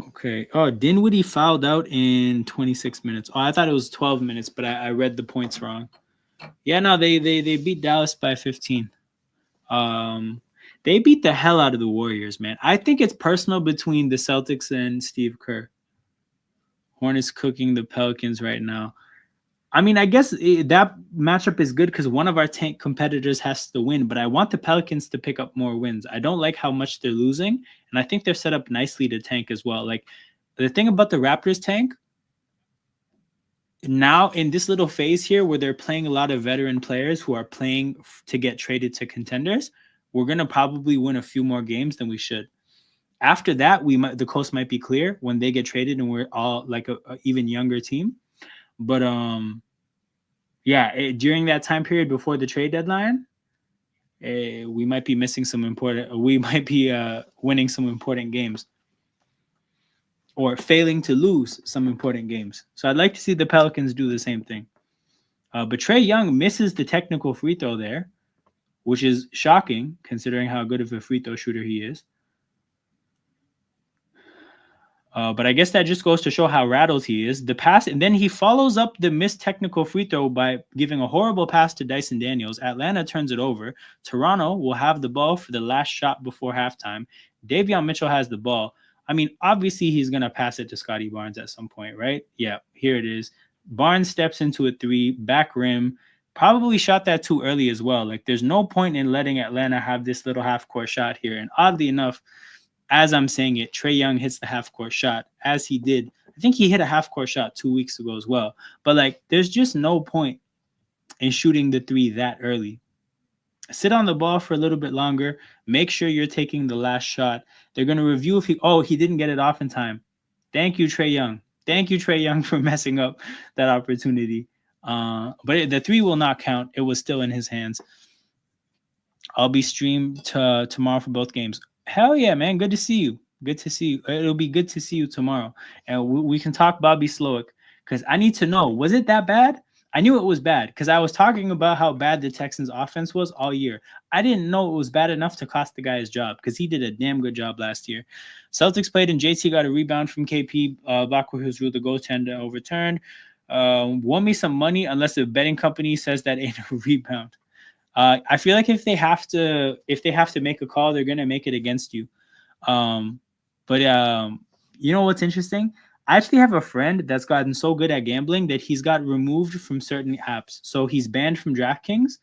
Okay. Oh, Dinwiddie fouled out in 26 minutes. Oh, I thought it was 12 minutes, but I read the points wrong. Yeah, no, they beat Dallas by 15. Um, they beat the hell out of the Warriors, man. I think it's personal between the Celtics and Steve Kerr. Hornets cooking the Pelicans right now. I mean, I guess that matchup is good because one of our tank competitors has to win, but I want the Pelicans to pick up more wins. I don't like how much they're losing, and I think they're set up nicely to tank as well. Like the thing about the Raptors tank, now in this little phase here where they're playing a lot of veteran players who are playing to get traded to contenders, we're going to probably win a few more games than we should. After that, the coast might be clear when they get traded and we're all like a even younger team. But yeah, during that time period before the trade deadline, we might be missing some important. We might be winning some important games, or failing to lose some important games. So I'd like to see the Pelicans do the same thing. But Trae Young misses the technical free throw there, which is shocking considering how good of a free throw shooter he is. But I guess that just goes to show how rattled he is. The pass, and then he follows up the missed technical free throw by giving a horrible pass to Dyson Daniels. Atlanta turns it over. Toronto will have the ball for the last shot before halftime. Davion Mitchell has the ball. I mean, obviously he's going to pass it to Scotty Barnes at some point, right? Yeah, here it is. Barnes steps into a three, back rim. Probably shot that too early as well. Like, there's no point in letting Atlanta have this little half-court shot here. And oddly enough, as I'm saying it, Trae Young hits the half-court shot, as he did. I think he hit a half-court shot 2 weeks ago as well. But, like, there's just no point in shooting the three that early. Sit on the ball for a little bit longer. Make sure you're taking the last shot. They're going to review if he didn't get it off in time. Thank you, Trae Young. Thank you, Trae Young, for messing up that opportunity. But the three will not count. It was still in his hands. I'll be streamed tomorrow for both games. Hell yeah, man. Good to see you. Good to see you. It'll be good to see you tomorrow. And we can talk Bobby Slowick because I need to know, was it that bad? I knew it was bad because I was talking about how bad the Texans offense was all year. I didn't know it was bad enough to cost the guy his job because he did a damn good job last year. Celtics played and JT got a rebound from KP. Blackwell has ruled the goaltender overturned. Won me some money unless the betting company says that ain't a rebound. I feel like if they have to make a call, they're gonna make it against you. But you know what's interesting? I actually have a friend that's gotten so good at gambling that he's got removed from certain apps. So he's banned from DraftKings.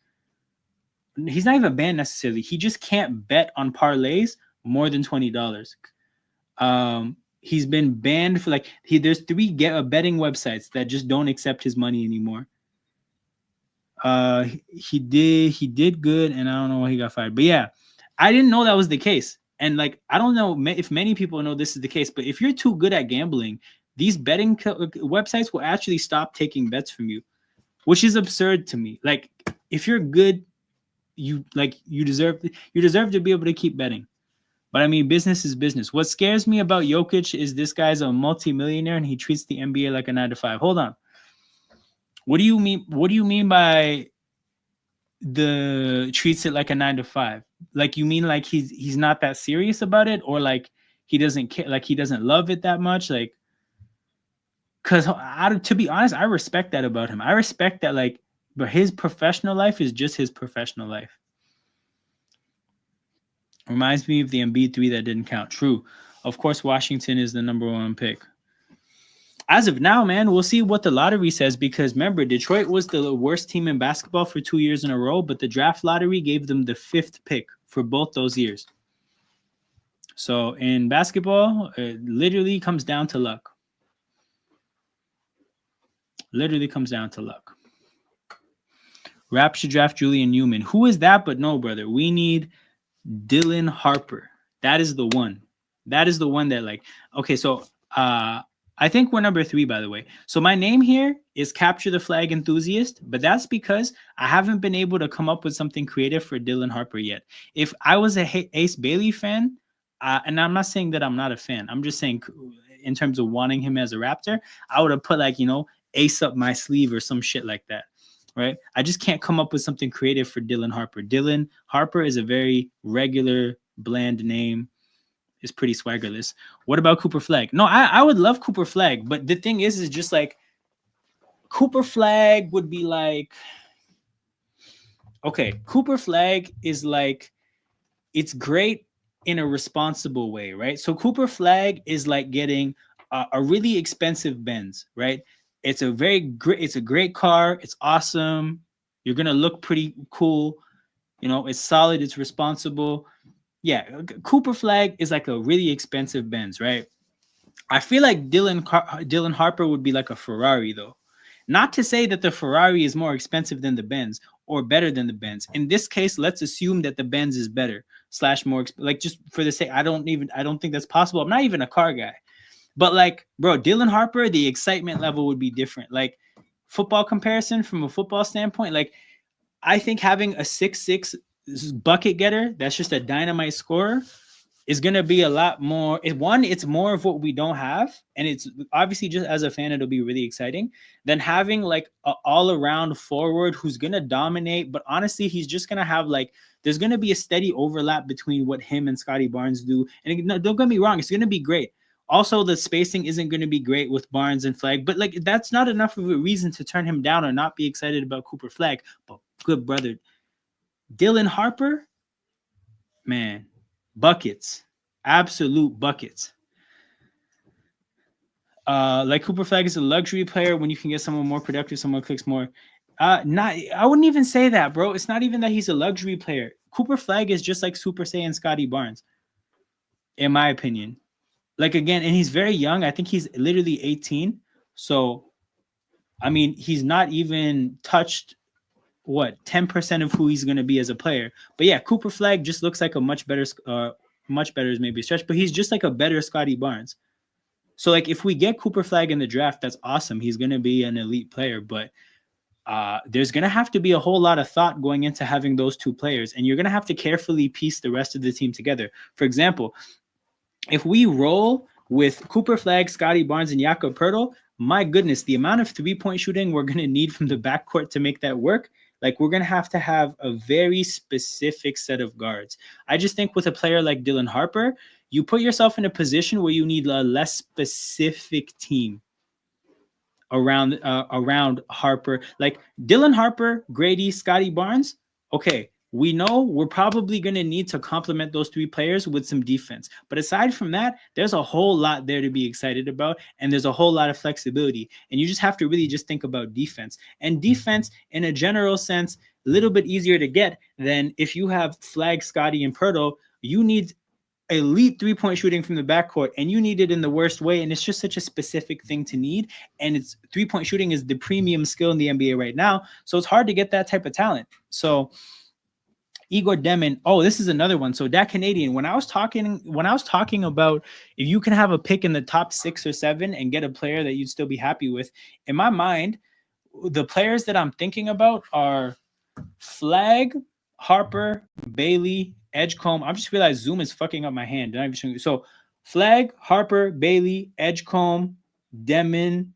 He's not even banned necessarily. He just can't bet on parlays more than $20. He's been banned for there's 3 betting websites that just don't accept his money anymore. He did good, and I don't know why he got fired. But yeah, I didn't know that was the case. And I don't know if many people know this is the case, but if you're too good at gambling, these betting websites will actually stop taking bets from you, which is absurd to me. Like, if you're good, you deserve to be able to keep betting. But I mean, business is business. What scares me about Jokic is this guy's a multimillionaire and he treats the NBA like a 9-to-5. Hold on. What do you mean? What do you mean by the treats it like a 9-to-5? Like, you mean like he's not that serious about it, or like he doesn't care, like he doesn't love it that much? Like, because to be honest, I respect that about him. I respect that, but his professional life is just his professional life. Reminds me of the Embiid 3 that didn't count. True. Of course, Washington is the number 1 pick. As of now, man, we'll see what the lottery says, because remember, Detroit was the worst team in basketball for 2 years in a row, but the draft lottery gave them the 5th pick for both those years. So in basketball, it literally comes down to luck. Literally comes down to luck. Rap should draft Julian Newman. Who is that? But no, brother. We need Dylan Harper. That is the one. That is the one that okay, so I think we're number 3, by the way. So my name here is Capture the Flag Enthusiast, but that's because I haven't been able to come up with something creative for Dylan Harper yet. If I was a Ace Bailey fan, and I'm not saying that I'm not a fan, I'm just saying in terms of wanting him as a Raptor, I would have put like, Ace up my sleeve or some shit like that. Right? I just can't come up with something creative for Dylan Harper. Dylan Harper is a very regular, bland name. It's pretty swaggerless. What about Cooper Flag? No, I would love Cooper Flag, but the thing is just like Cooper Flag would be like, okay, Cooper Flag is like, it's great in a responsible way, right? So Cooper Flag is like getting a really expensive Benz, right? It's a great car. It's awesome. You're gonna look pretty cool. It's solid. It's responsible. Yeah, Cooper Flag is like a really expensive Benz, right? I feel like Dylan Harper would be like a Ferrari, though. Not to say that the Ferrari is more expensive than the Benz or better than the Benz. In this case, let's assume that the Benz is better / more like, just for the sake. I don't think that's possible. I'm not even a car guy, but like, bro, Dylan Harper, the excitement level would be different. Like, football comparison from a football standpoint, like, I think having a 6'6" bucket getter that's just a dynamite scorer is going to be a lot more. It's more of what we don't have. And it's obviously, just as a fan, it'll be really exciting than having like an all around forward who's going to dominate. But honestly, he's just going to have like, there's going to be a steady overlap between what him and Scotty Barnes do. And don't get me wrong, it's going to be great. Also, the spacing isn't going to be great with Barnes and Flag, but like, that's not enough of a reason to turn him down or not be excited about Cooper Flag. But good brother, Dylan Harper, man, buckets, absolute buckets. Like, Cooper Flag is a luxury player when you can get someone more productive, someone clicks more. I wouldn't even say that, bro. It's not even that he's a luxury player. Cooper Flag is just like Super Saiyan Scotty Barnes, in my opinion. Like, again, and he's very young. I think he's literally 18. So, I mean, he's not even touched 10% of who he's going to be as a player. But yeah, Cooper Flag just looks like a much better is maybe a stretch, but he's just like a better Scotty Barnes. So like, if we get Cooper Flag in the draft, that's awesome. He's going to be an elite player, but there's going to have to be a whole lot of thought going into having those two players, and you're going to have to carefully piece the rest of the team together. For example, if we roll with Cooper Flag, Scotty Barnes, and Jakob Poeltl, my goodness, the amount of three-point shooting we're going to need from the backcourt to make that work, like, we're going to have a very specific set of guards. I just think with a player like Dylan Harper, you put yourself in a position where you need a less specific team around Harper. Like, Dylan Harper, Grady, Scotty Barnes, okay, we know we're probably going to need to complement those three players with some defense. But aside from that, there's a whole lot there to be excited about, and there's a whole lot of flexibility. And you just have to really just think about defense. And defense, in a general sense, a little bit easier to get than if you have Flag, Scotty, and Poeltl. You need elite three-point shooting from the backcourt, and you need it in the worst way. And it's just such a specific thing to need. And it's three-point shooting is the premium skill in the NBA right now. So it's hard to get that type of talent. So Igor Demon. Oh, this is another one. So that Canadian, when I was talking about if you can have a pick in the top 6 or 7 and get a player that you'd still be happy with, in my mind, the players that I'm thinking about are Flag, Harper, Bailey, Edgecombe. I just realized Zoom is fucking up my hand. So Flag, Harper, Bailey, Edgecombe, Demon,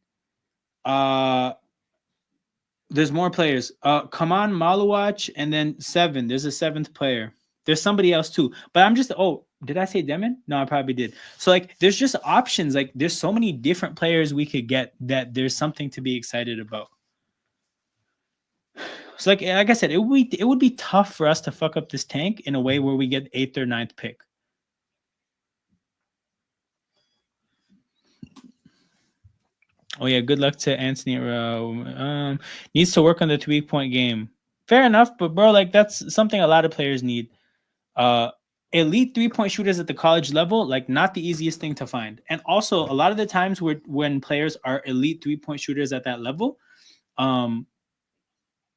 there's more players. Kaman Maluach, and then 7. There's a 7th player. There's somebody else too. But I'm just, did I say Demon? No, I probably did. So like, there's just options. Like, there's so many different players we could get that there's something to be excited about. So like I said, it would be tough for us to fuck up this tank in a way where we get 8th or 9th pick. Oh yeah, good luck to Anthony. Needs to work on the 3-point game. Fair enough, but bro, like, that's something a lot of players need. Elite 3-point shooters at the college level, like, not the easiest thing to find. And also, a lot of the times when players are elite 3-point shooters at that level,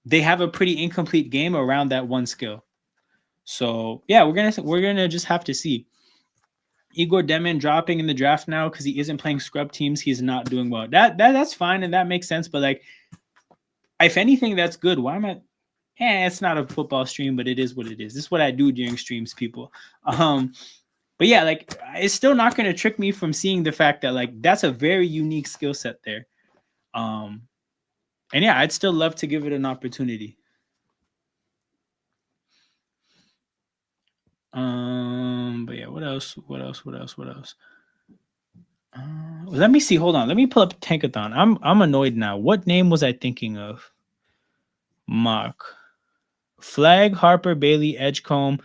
they have a pretty incomplete game around that one skill. So yeah, we're gonna just have to see. Igor Demon dropping in the draft now because he isn't playing scrub teams. He's not doing well. That's fine, and that makes sense. But like, if anything, that's good. Why am I? It's not a football stream, but it is what it is. This is what I do during streams, people. But yeah, like it's still not going to trick me from seeing the fact that like that's a very unique skill set there. And yeah, I'd still love to give it an opportunity. But yeah, what else? Let me see. Hold on. Let me pull up Tankathon. I'm annoyed now. What name was I thinking of? Mark. Flag, Harper, Bailey, Edgecombe,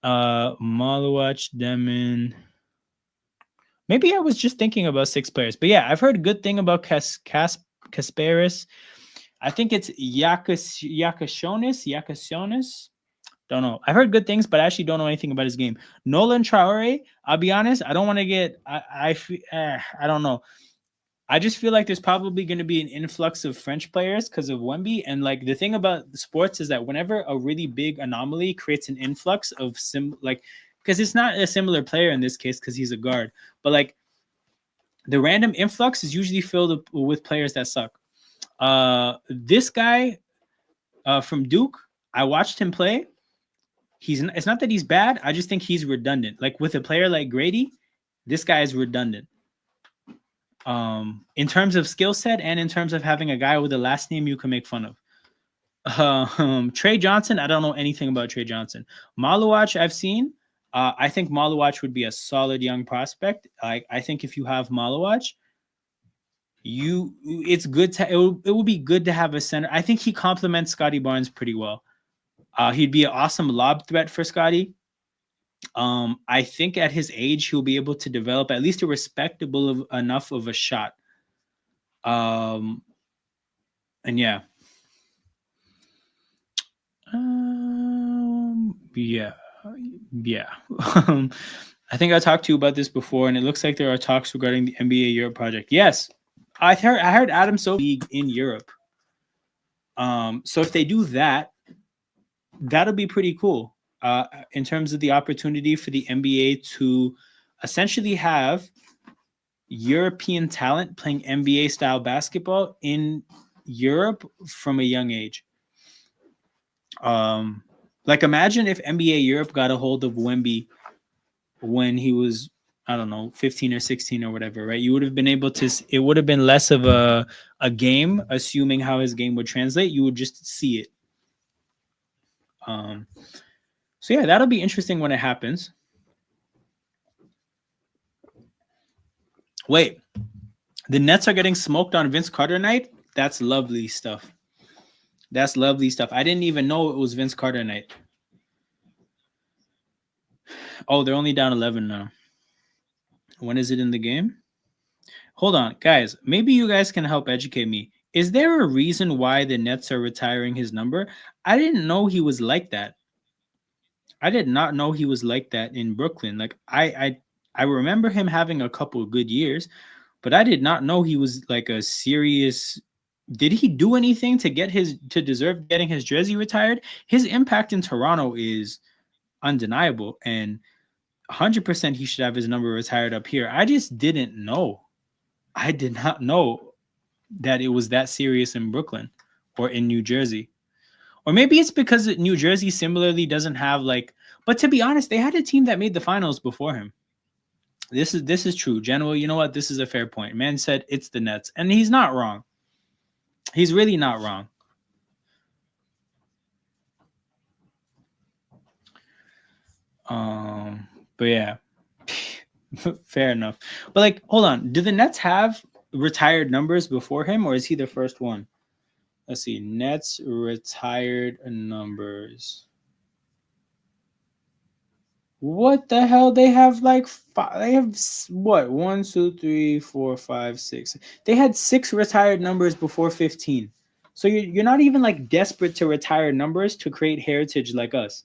Malawach, Demon. Maybe I was just thinking about 6 players. But yeah, I've heard good thing about Kasparis. I think it's Yakashonis. Don't know. I've heard good things, but I actually don't know anything about his game. Nolan Traore, I'll be honest, I don't want to get I don't know. I just feel like there's probably going to be an influx of French players because of Wemby. And like the thing about the sports is that whenever a really big anomaly creates an influx of because it's not a similar player in this case because he's a guard, but like the random influx is usually filled with players that suck. This guy from Duke, I watched him play. It's not that he's bad. I just think he's redundant. Like with a player like Grady, this guy is redundant. In terms of skill set and in terms of having a guy with a last name you can make fun of. Trey Johnson, I don't know anything about Trey Johnson. Malawach, I've seen. I think Malawach would be a solid young prospect. I think if you have Malawach, it's good to it will be good to have a center. I think he complements Scotty Barnes pretty well. He'd be an awesome lob threat for Scotty. I think at his age he'll be able to develop at least a respectable enough of a shot. And yeah. Yeah. I think I talked to you about this before, and it looks like there are talks regarding the NBA Europe project. Yes, I heard Adam Silver league in Europe. So if they do that, that'll be pretty cool. In terms of the opportunity for the NBA to essentially have European talent playing NBA style basketball in Europe from a young age. Like imagine if NBA Europe got a hold of Wemby when he was, I don't know, 15 or 16 or whatever, right? You would have been able to, it would have been less of a game, assuming how his game would translate. You would just see it. So yeah, that'll be interesting when it happens. Wait, the Nets are getting smoked on Vince Carter night? That's lovely stuff. That's lovely stuff. I didn't even know it was Vince Carter night. Oh, they're only down 11 now. When is it in the game? Hold on, guys. Maybe you guys can help educate me. Is there a reason why the Nets are retiring his number? I didn't know he was like that. I did not know he was like that in Brooklyn. Like I remember him having a couple of good years, but I did not know he was like a serious. Did he do anything to deserve getting his jersey retired? His impact in Toronto is undeniable, and 100% he should have his number retired up here. I just didn't know. I did not know that it was that serious in Brooklyn or in New Jersey. Or maybe it's because New Jersey similarly doesn't have like, but to be honest, they had a team that made the finals before him. This is true. General, you know what? This is a fair point. Man said it's the Nets, and he's not wrong. He's really not wrong. But yeah, fair enough. But like, hold on. Do the Nets have retired numbers before him, or is he the first one? Let's see. Nets retired numbers. What the hell? They have like five. They have what? 1, 2, 3, 4, 5, 6. They had 6 retired numbers before 15. So you're not even like desperate to retire numbers to create heritage like us.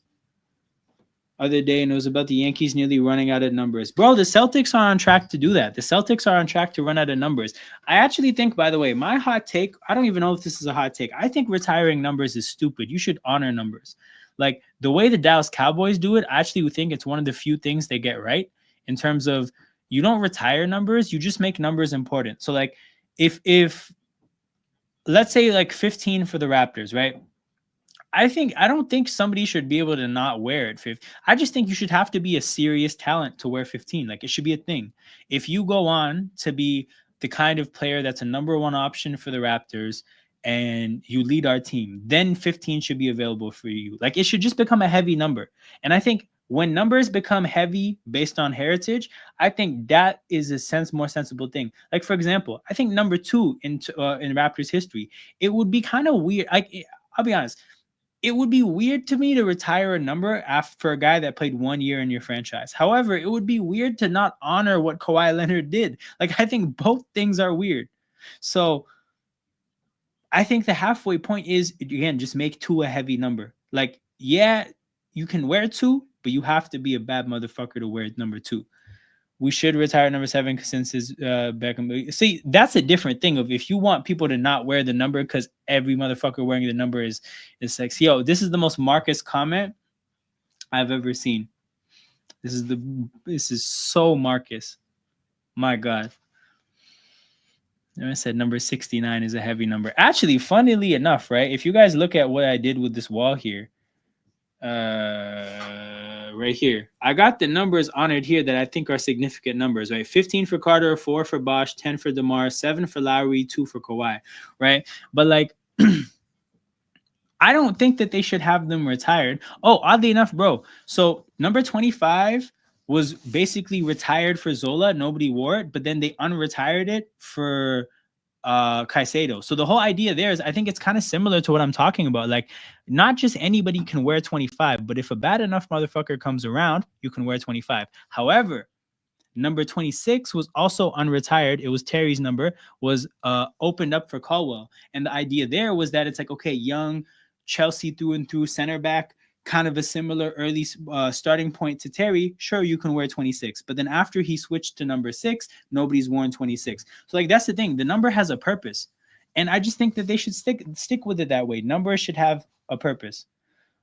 Other day, and it was about the Yankees nearly running out of numbers. Bro, the Celtics are on track to do that. The Celtics are on track to run out of numbers. I actually think, by the way, my hot take, I don't even know if this is a hot take. I think retiring numbers is stupid. You should honor numbers. Like the way the Dallas Cowboys do it, I actually think it's one of the few things they get right in terms of you don't retire numbers, you just make numbers important. So like if let's say like 15 for the Raptors, right? I don't think somebody should be able to not wear it 15. I just think you should have to be a serious talent to wear 15. Like it should be a thing. If you go on to be the kind of player that's a number one option for the Raptors and you lead our team, then 15 should be available for you. Like it should just become a heavy number. And I think when numbers become heavy based on heritage, I think that is a more sensible thing. Like for example, I think number 2 in Raptors history, it would be kind of weird. I'll be honest, it would be weird to me to retire a number after for a guy that played 1 year in your franchise. However, it would be weird to not honor what Kawhi Leonard did. Like I think both things are weird. So I think the halfway point is, again, just make 2 a heavy number. Like, yeah, you can wear 2, but you have to be a bad motherfucker to wear number 2. We should retire number 7 since his Beckham. See, that's a different thing. Of if you want people to not wear the number because every motherfucker wearing the number is sexy. Yo, this is the most Marcus comment I've ever seen. This is so Marcus. My God. I said number 69 is a heavy number. Actually, funnily enough, right? If you guys look at what I did with this wall here, right here, I got the numbers honored here that I think are significant numbers, right? 15 for Carter, 4 for Bosch, 10 for DeMar, 7 for Lowry, 2 for Kawhi, right? But like, I don't think that they should have them retired. Oh, oddly enough, bro. So number 25 was basically retired for Zola. Nobody wore it, but then they unretired it for Caicedo. So the whole idea there is, I think it's kind of similar to what I'm talking about. Like, not just anybody can wear 25, but if a bad enough motherfucker comes around, you can wear 25. However, number 26 was also unretired. It was Terry's number, was opened up for Caldwell. And the idea there was that it's like, okay, young Chelsea through and through center back, kind of a similar early starting point to Terry. Sure, you can wear 26. But then after he switched to number 6, nobody's worn 26. So like that's the thing. The number has a purpose. And I just think that they should stick with it that way. Numbers should have a purpose.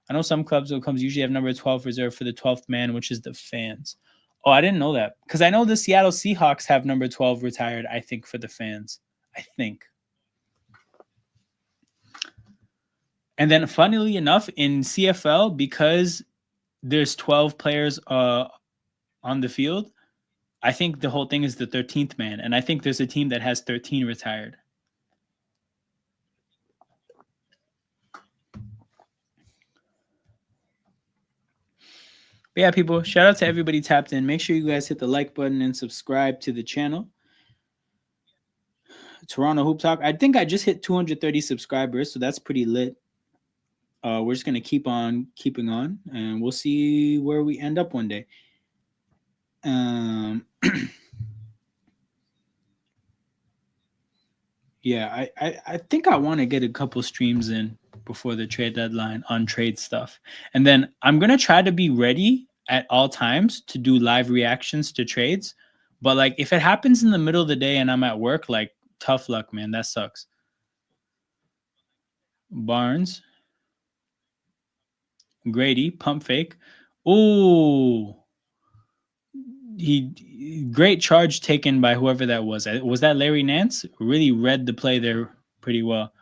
I know some clubs usually have number 12 reserved for the 12th man, which is the fans. Oh, I didn't know that. Because I know the Seattle Seahawks have number 12 retired, I think, for the fans. I think. And then, funnily enough, in CFL, because there's 12 players on the field, I think the whole thing is the 13th man. And I think there's a team that has 13 retired. But yeah, people, shout out to everybody tapped in. Make sure you guys hit the like button and subscribe to the channel. Toronto Hoop Talk. I think I just hit 230 subscribers, so that's pretty lit. We're just gonna keep on keeping on, and we'll see where we end up one day. Yeah, I think I want to get a couple streams in before the trade deadline on trade stuff, and then I'm gonna try to be ready at all times to do live reactions to trades. But like, if it happens in the middle of the day and I'm at work, like, tough luck, man. That sucks. Barnes. Grady, pump fake. Oh, great charge taken by whoever that was. Was that Larry Nance? Really read the play there pretty well.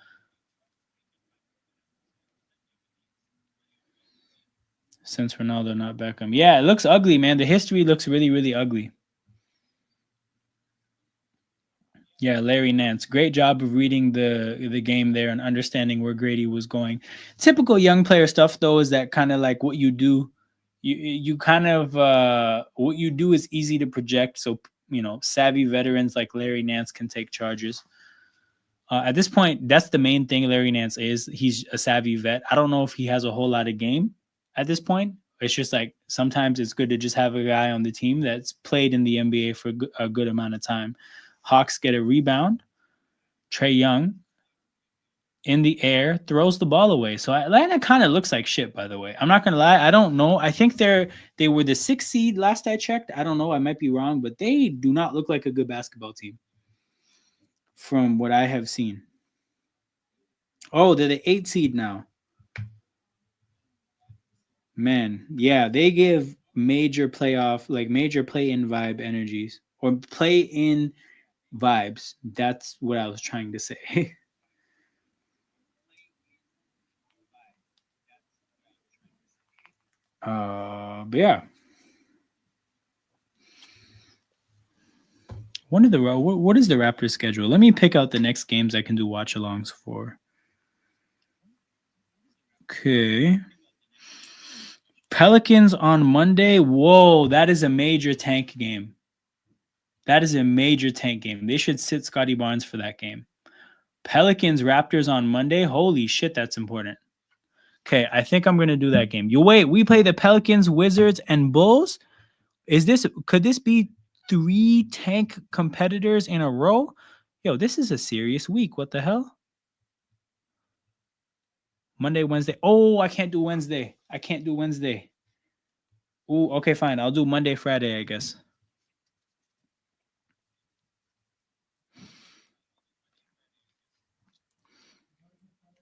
Since Ronaldo, not Beckham. Yeah, it looks ugly, man. The history looks really, really ugly. Yeah, Larry Nance. Great job of reading the game there and understanding where Grady was going. Typical young player stuff, though, is that kind of like what you do. You kind of what you do is easy to project. So, savvy veterans like Larry Nance can take charges. At this point, that's the main thing Larry Nance is. He's a savvy vet. I don't know if he has a whole lot of game at this point. It's just like sometimes it's good to just have a guy on the team that's played in the NBA for a good amount of time. Hawks get a rebound. Trae Young in the air throws the ball away. So Atlanta kind of looks like shit, by the way. I'm not gonna lie. I don't know. I think they were the 6th seed last I checked. I don't know. I might be wrong, but they do not look like a good basketball team from what I have seen. Oh, they're the 8th seed now. Man, yeah, they give major playoff, like major play-in vibe energies or play-in vibes. That's what I was trying to say. But yeah. What is the Raptors schedule? Let me pick out the next games I can do watch-alongs for. Okay. Pelicans on Monday. Whoa, that is a major tank game. That is a major tank game. They should sit Scotty Barnes for that game. Pelicans Raptors on Monday. Holy shit, that's important. Okay, I think I'm gonna do that game. You wait, we play the Pelicans, Wizards, and Bulls. Could this be 3 tank competitors in a row? Yo, this is a serious week. What the hell? Monday, Wednesday. Oh, I can't do Wednesday. Ooh, okay, fine. I'll do Monday, Friday, I guess.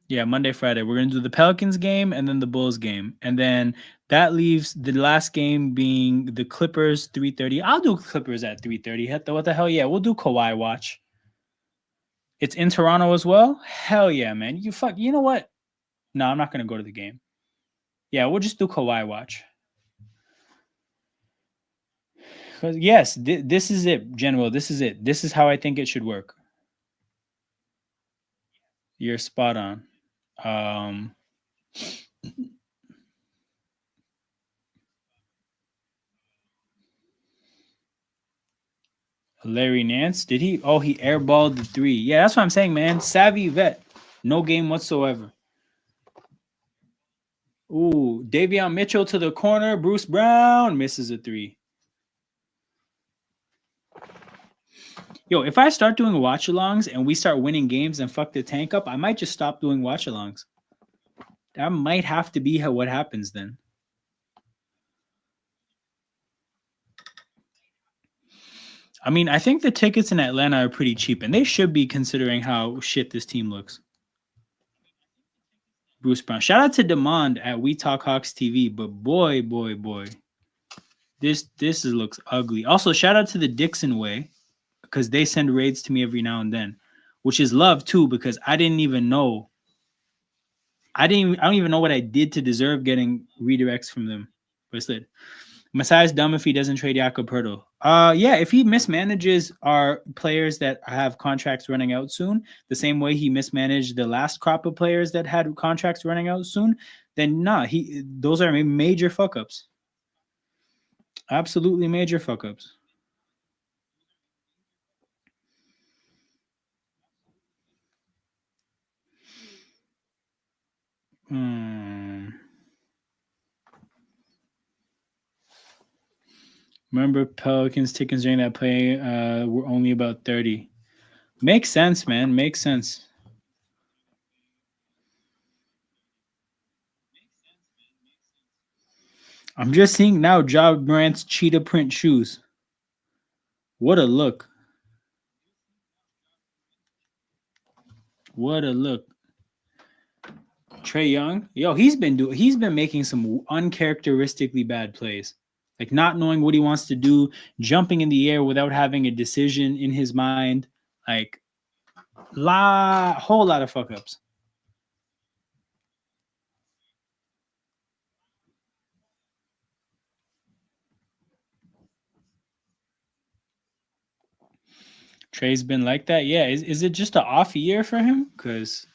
Yeah, Monday, Friday. We're going to do the Pelicans game and then the Bulls game. And then that leaves the last game being the Clippers 3:30. I'll do Clippers at 3:30. What the hell? Yeah, we'll do Kawhi watch. It's in Toronto as well? Hell yeah, man. You know what? No, I'm not going to go to the game. Yeah, we'll just do Kawhi watch. Yes, this is it, General. This is it. This is how I think it should work. You're spot on. Larry Nance, did he? Oh, he airballed the 3. Yeah, that's what I'm saying, man. Savvy vet. No game whatsoever. Ooh, Davion Mitchell to the corner. Bruce Brown misses a 3. Yo, if I start doing watch-alongs and we start winning games and fuck the tank up, I might just stop doing watch-alongs. That might have to be what happens then. I mean, I think the tickets in Atlanta are pretty cheap, and they should be considering how shit this team looks. Bruce Brown. Shout out to Demond at We Talk Hawks TV, but boy, this looks ugly. Also, shout out to the Dixon Way because they send raids to me every now and then, which is love too because I didn't even know. I don't even know what I did to deserve getting redirects from them. Bracelet. Masai's dumb if he doesn't trade Jakob Pertl. Yeah, if he mismanages our players that have contracts running out soon, the same way he mismanaged the last crop of players that had contracts running out soon, then those are major fuck ups. Absolutely major fuck ups. Remember Pelicans tickets during that play were only about 30. Makes sense, man. Makes sense. I'm just seeing now Ja Morant's cheetah print shoes. What a look. What a look. Trae Young, yo, he's been making some uncharacteristically bad plays. Like not knowing what he wants to do, jumping in the air without having a decision in his mind. Like whole lot of fuck ups. Trey's been like that. Yeah. Is it just an off year for him? Because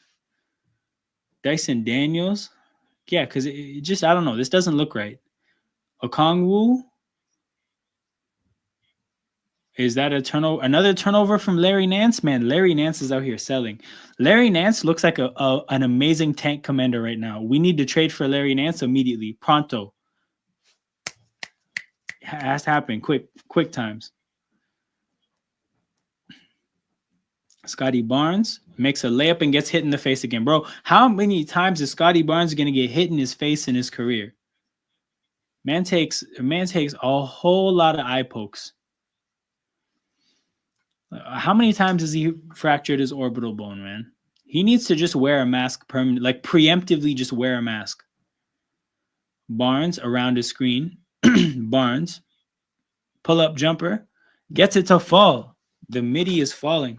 Dyson Daniels. Yeah, because it just, I don't know. This doesn't look right. Okongwu. Is that a turnover? Another turnover from Larry Nance? Man, Larry Nance is out here selling. Larry Nance looks like an amazing tank commander right now. We need to trade for Larry Nance immediately. Pronto. It has to happen. Quick times. Scotty Barnes makes a layup and gets hit in the face again. Bro, how many times is Scotty Barnes going to get hit in his face in his career? Man takes a whole lot of eye pokes. How many times has he fractured his orbital bone, man? He needs to just wear a mask permanently, like preemptively just wear a mask. Barnes around his screen. Barnes, pull up jumper, gets it to fall. The midi is falling.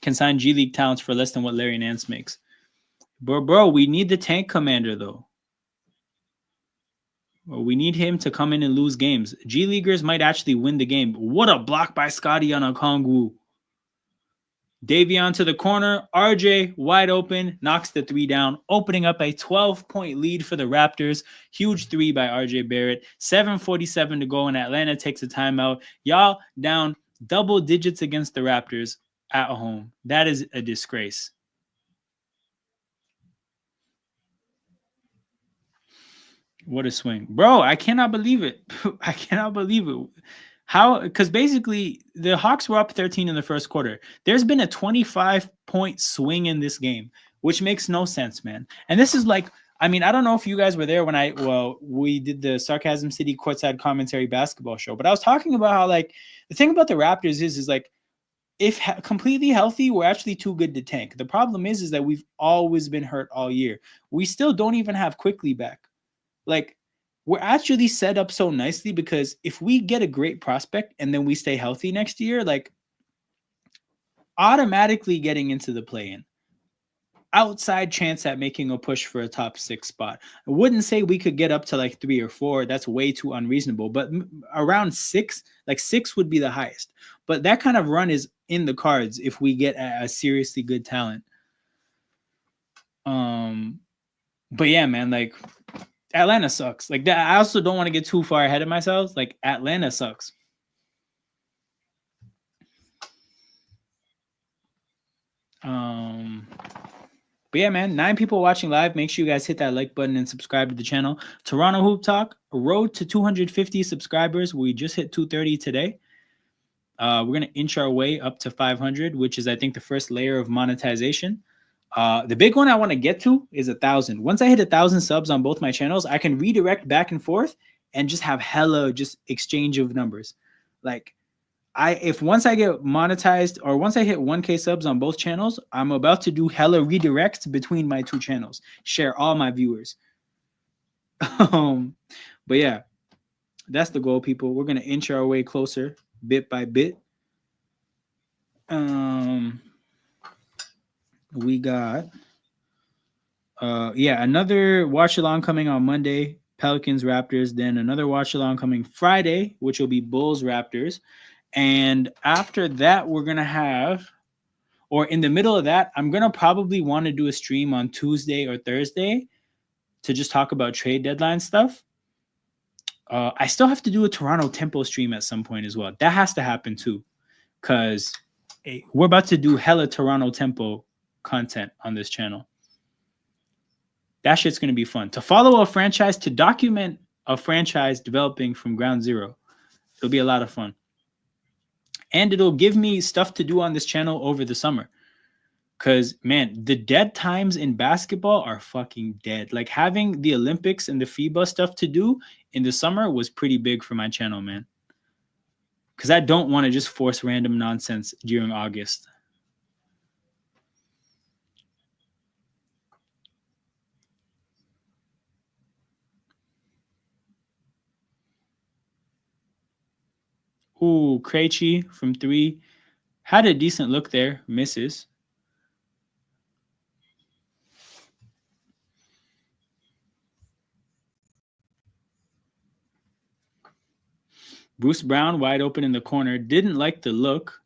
Can sign G League talents for less than what Larry Nance makes. Bro, we need the tank commander though. We need him to come in and lose games. G Leaguers might actually win the game. What a block by Scotty on a Kongwu. Davion to the corner. RJ wide open, knocks the three down, opening up a 12-point lead for the Raptors. Huge three by RJ Barrett. 7:47 to go, and Atlanta takes a timeout. Y'all down double digits against the Raptors at home. That is a disgrace. What a swing. Bro, I cannot believe it. I cannot believe it. How? Because basically, the Hawks were up 13 in the first quarter. There's been a 25-point swing in this game, which makes no sense, man. And this is like, I mean, I don't know if you guys were there when we did the Sarcasm City courtside commentary basketball show, but I was talking about how, like, the thing about the Raptors is like, if completely healthy, we're actually too good to tank. The problem is that we've always been hurt all year. We still don't even have Quickly back. Like, we're actually set up so nicely because if we get a great prospect and then we stay healthy next year, like, automatically getting into the play-in. Outside chance at making a push for a top 6 spot. I wouldn't say we could get up to like 3 or 4. That's way too unreasonable. But around 6, like 6 would be the highest. But that kind of run is in the cards if we get a seriously good talent. But yeah, man, like, Atlanta sucks. Like, that, I also don't want to get too far ahead of myself. Like, Atlanta sucks. But yeah, man, 9 people watching live. Make sure you guys hit that like button and subscribe to the channel. Toronto Hoop Talk, road to 250 subscribers. We just hit 230 today. We're going to inch our way up to 500, which is, I think, the first layer of monetization. The big one I want to get to is 1,000. Once I hit 1,000 subs on both my channels, I can redirect back and forth and just have hella just exchange of numbers. Like, if once I get monetized or once I hit 1K subs on both channels, I'm about to do hella redirects between my 2 channels, share all my viewers. But yeah, that's the goal, people. We're gonna inch our way closer bit by bit. We got another watch along coming on Monday, Pelicans Raptors, then another watch along coming Friday, which will be Bulls Raptors. And after that, we're going to have, or in the middle of that, I'm going to probably want to do a stream on Tuesday or Thursday to just talk about trade deadline stuff. I still have to do a Toronto Tempo stream at some point as well. That has to happen too, because we're about to do hella Toronto Tempo content on this channel. That shit's going to be fun. To follow a franchise, to document a franchise developing from ground zero. It'll be a lot of fun. And it'll give me stuff to do on this channel over the summer. Because, man, the dead times in basketball are fucking dead. Like, having the Olympics and the FIBA stuff to do in the summer was pretty big for my channel, man. Because I don't want to just force random nonsense during August. Ooh, Krejci from 3. Had a decent look there. Misses. Bruce Brown wide open in the corner. Didn't like the look.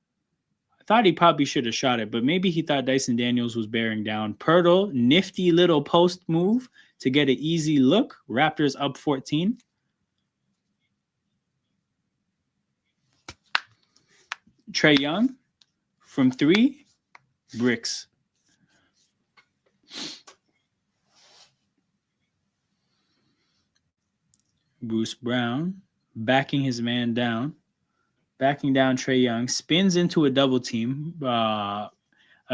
I thought he probably should have shot it, but maybe he thought Dyson Daniels was bearing down. Pirtle, nifty little post move to get an easy look. Raptors up 14. Trae Young from 3. Bricks. Bruce Brown backing his man down. Backing down Trae Young. Spins into a double team. A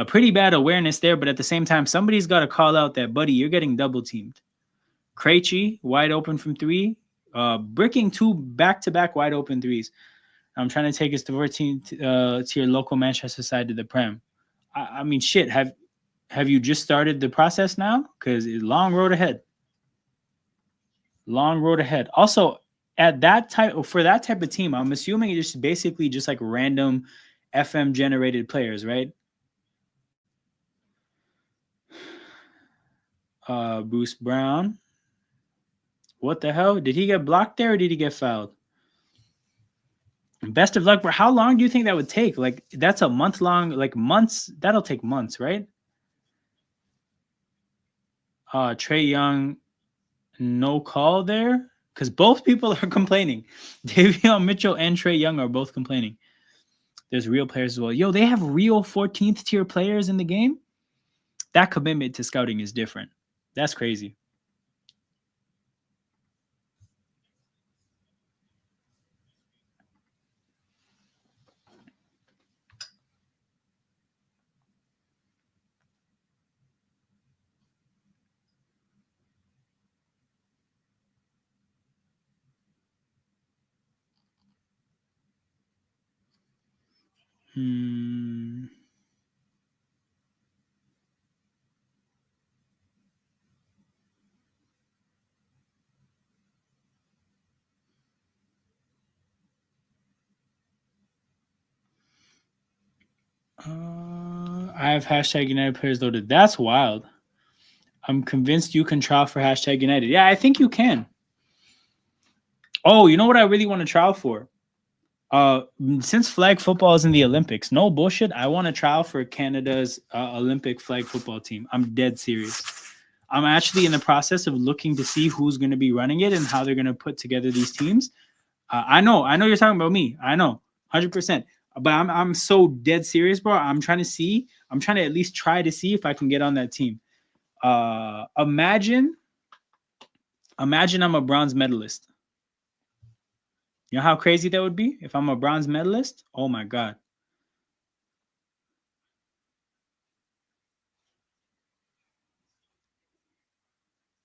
pretty bad awareness there, but at the same time, somebody's got to call out that, buddy, you're getting double teamed. Krejci wide open from 3. Bricking 2 back-to-back wide open threes. I'm trying to take us to 14 to your local Manchester side to the Prem. I mean, shit. Have you just started the process now? Because long road ahead. Long road ahead. Also, at that type for that type of team, I'm assuming it's basically just like random FM generated players, right? Bruce Brown. What the hell? Did he get blocked there or did he get fouled? Best of luck, bro. How long do you think that would take? Like, that's a month long, like months. That'll take months, right? Trey Young, no call there because both people are complaining. Davion Mitchell and Trey Young are both complaining. There's real players as well. Yo, they have real 14th tier players in the game. That commitment to scouting is different. That's crazy. I have hashtag United players loaded. That's wild. I'm convinced you can trial for hashtag United. Yeah, I think you can. Oh, you know what I really want to trial for? Since flag football is in the Olympics, no bullshit. I want to trial for Canada's Olympic flag football team. I'm dead serious. I'm actually in the process of looking to see who's going to be running it and how they're going to put together these teams. I know you're talking about me. I know, 100%. But I'm so dead serious, bro. I'm trying to at least try to see if I can get on that team. Imagine I'm a bronze medalist. You know how crazy that would be if I'm a bronze medalist? Oh my God.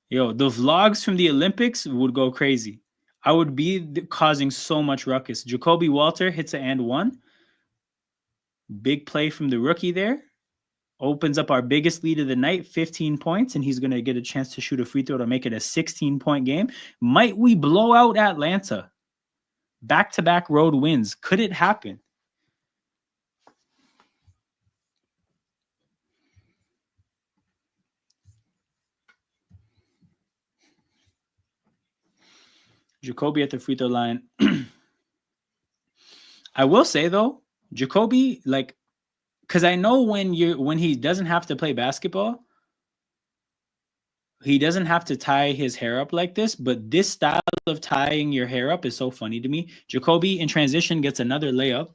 Yo, the vlogs from the Olympics would go crazy. I would be causing so much ruckus. Jacoby Walter hits an and one. Big play from the rookie there. Opens up our biggest lead of the night, 15 points, and he's going to get a chance to shoot a free throw to make it a 16-point game. Might we blow out Atlanta? Back-to-back road wins. Could it happen? Jacoby at the free throw line. I will say, though, Jacoby, like, because I know when he doesn't have to play basketball, he doesn't have to tie his hair up like this, but this style of tying your hair up is so funny to me. Jacoby in transition gets another layup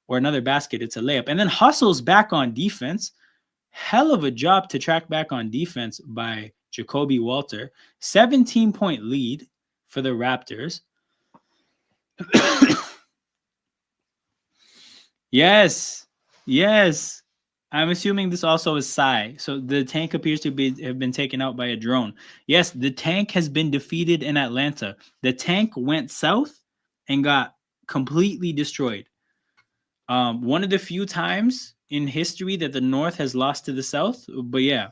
or another basket. It's a layup. And then hustles back on defense. Hell of a job to track back on defense by Jacoby Walter. 17-point lead for the Raptors. Yes. I'm assuming this also is Psy. So the tank appears to have been taken out by a drone. Yes, the tank has been defeated in Atlanta. The tank went south and got completely destroyed. One of the few times in history that the North has lost to the South. But yeah,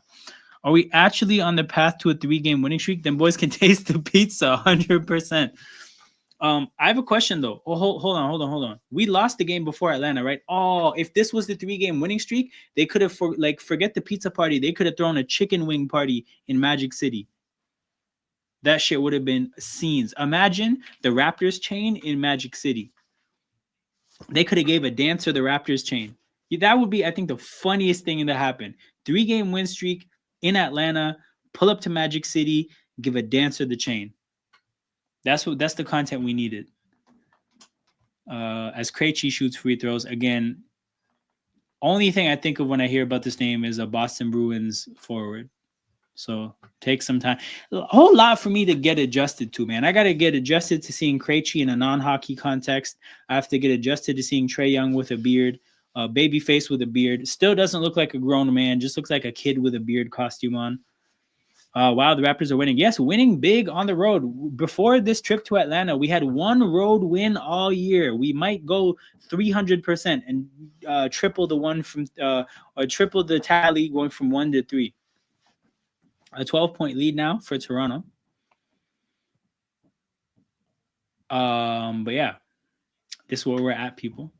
are we actually on the path to a 3-game winning streak? Then boys can taste the pizza 100%. I have a question though. Oh, hold on. We lost the game before Atlanta, right? Oh, if this was the 3-game winning streak, they could have forget the pizza party. They could have thrown a chicken wing party in Magic City. That shit would have been scenes. Imagine the Raptors chain in Magic City. They could have gave a dance to the Raptors chain. That would be, I think, the funniest thing that happened. 3-game win streak in Atlanta. Pull up to Magic City. Give a dance to the chain. That's the content we needed. As Krejci shoots free throws again. Only thing I think of when I hear about this name is a Boston Bruins forward. So take some time. A whole lot for me to get adjusted to, man. I got to get adjusted to seeing Krejci in a non-hockey context. I have to get adjusted to seeing Trae Young with a beard, baby face with a beard. Still doesn't look like a grown man. Just looks like a kid with a beard costume on. Wow, the Raptors are winning. Yes, winning big on the road. Before this trip to Atlanta, we had one road win all year. We might go 300% and triple the one from or triple the tally going from 1 to 3. A 12-point lead now for Toronto. But yeah, this is where we're at, people.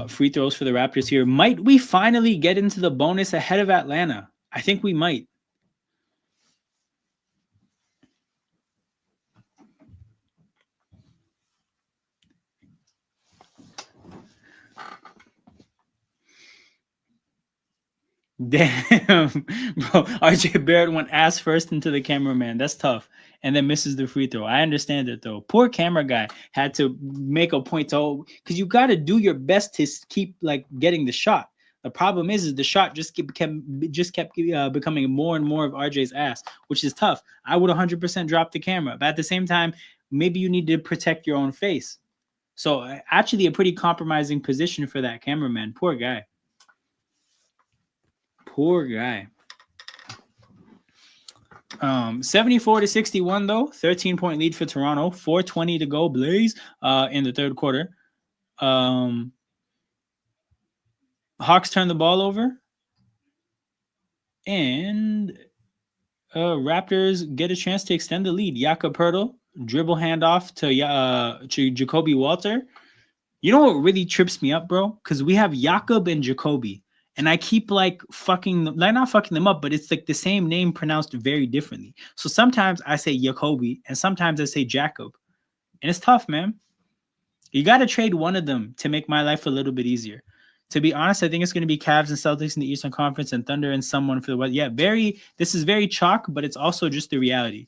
Free throws for the Raptors here. Might we finally get into the bonus ahead of Atlanta? I think we might. Damn, bro. RJ Barrett went ass first into the cameraman. That's tough. And then misses the free throw. I understand it though. Poor camera guy had to make a point to, because you got to do your best to keep like getting the shot. The problem is the shot kept becoming more and more of RJ's ass, which is tough. I would 100% drop the camera, but at the same time, maybe you need to protect your own face. So actually, a pretty compromising position for that cameraman. Poor guy. Poor guy. 74-61 though, 13-point lead for Toronto, 4:20 to go, Blaze, in the third quarter. Hawks turn the ball over, and Raptors get a chance to extend the lead. Jakob Poeltl dribble handoff to Jacoby Walter. You know what really trips me up, bro? Because we have Jakob and Jacoby. And I keep like not fucking them up, but it's like the same name pronounced very differently. So sometimes I say Jacoby and sometimes I say Jacob. And it's tough, man. You got to trade one of them to make my life a little bit easier. To be honest, I think it's going to be Cavs and Celtics in the Eastern Conference and Thunder and someone for the West. Yeah, this is very chalk, but it's also just the reality.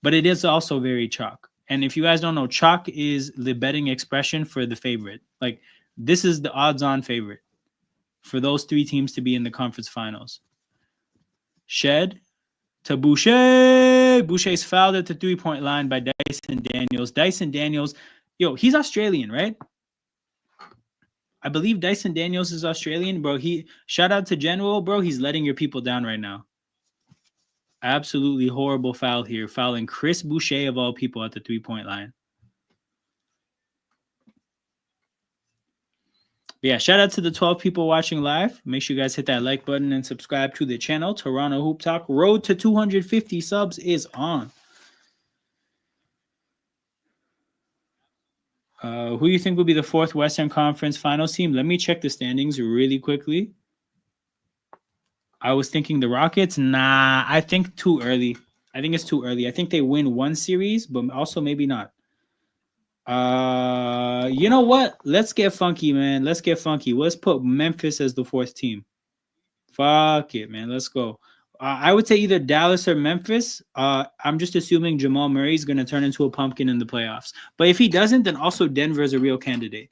But it is also very chalk. And if you guys don't know, chalk is the betting expression for the favorite. Like, this is the odds-on favorite for those three teams to be in the conference finals. Shed to Boucher. Boucher's fouled at the three-point line by Dyson Daniels. Dyson Daniels, he's Australian, right? I believe Dyson Daniels is Australian, bro. Shout out to General, bro. He's letting your people down right now. Absolutely horrible foul here. Fouling Chris Boucher, of all people, at the three-point line. But yeah, shout out to the 12 people watching live. Make sure you guys hit that like button and subscribe to the channel. Toronto Hoop Talk. Road to 250 subs is on. Who do you think will be the fourth Western Conference Finals team? Let me check the standings really quickly. I was thinking the Rockets. Nah, I think too early. I think it's too early. I think they win one series, but also maybe not. You know what? Let's get funky, man. Let's get funky. Let's put Memphis as the fourth team. Fuck it, man. Let's go. I would say either Dallas or Memphis. I'm just assuming Jamal Murray is going to turn into a pumpkin in the playoffs. But if he doesn't, then also Denver is a real candidate.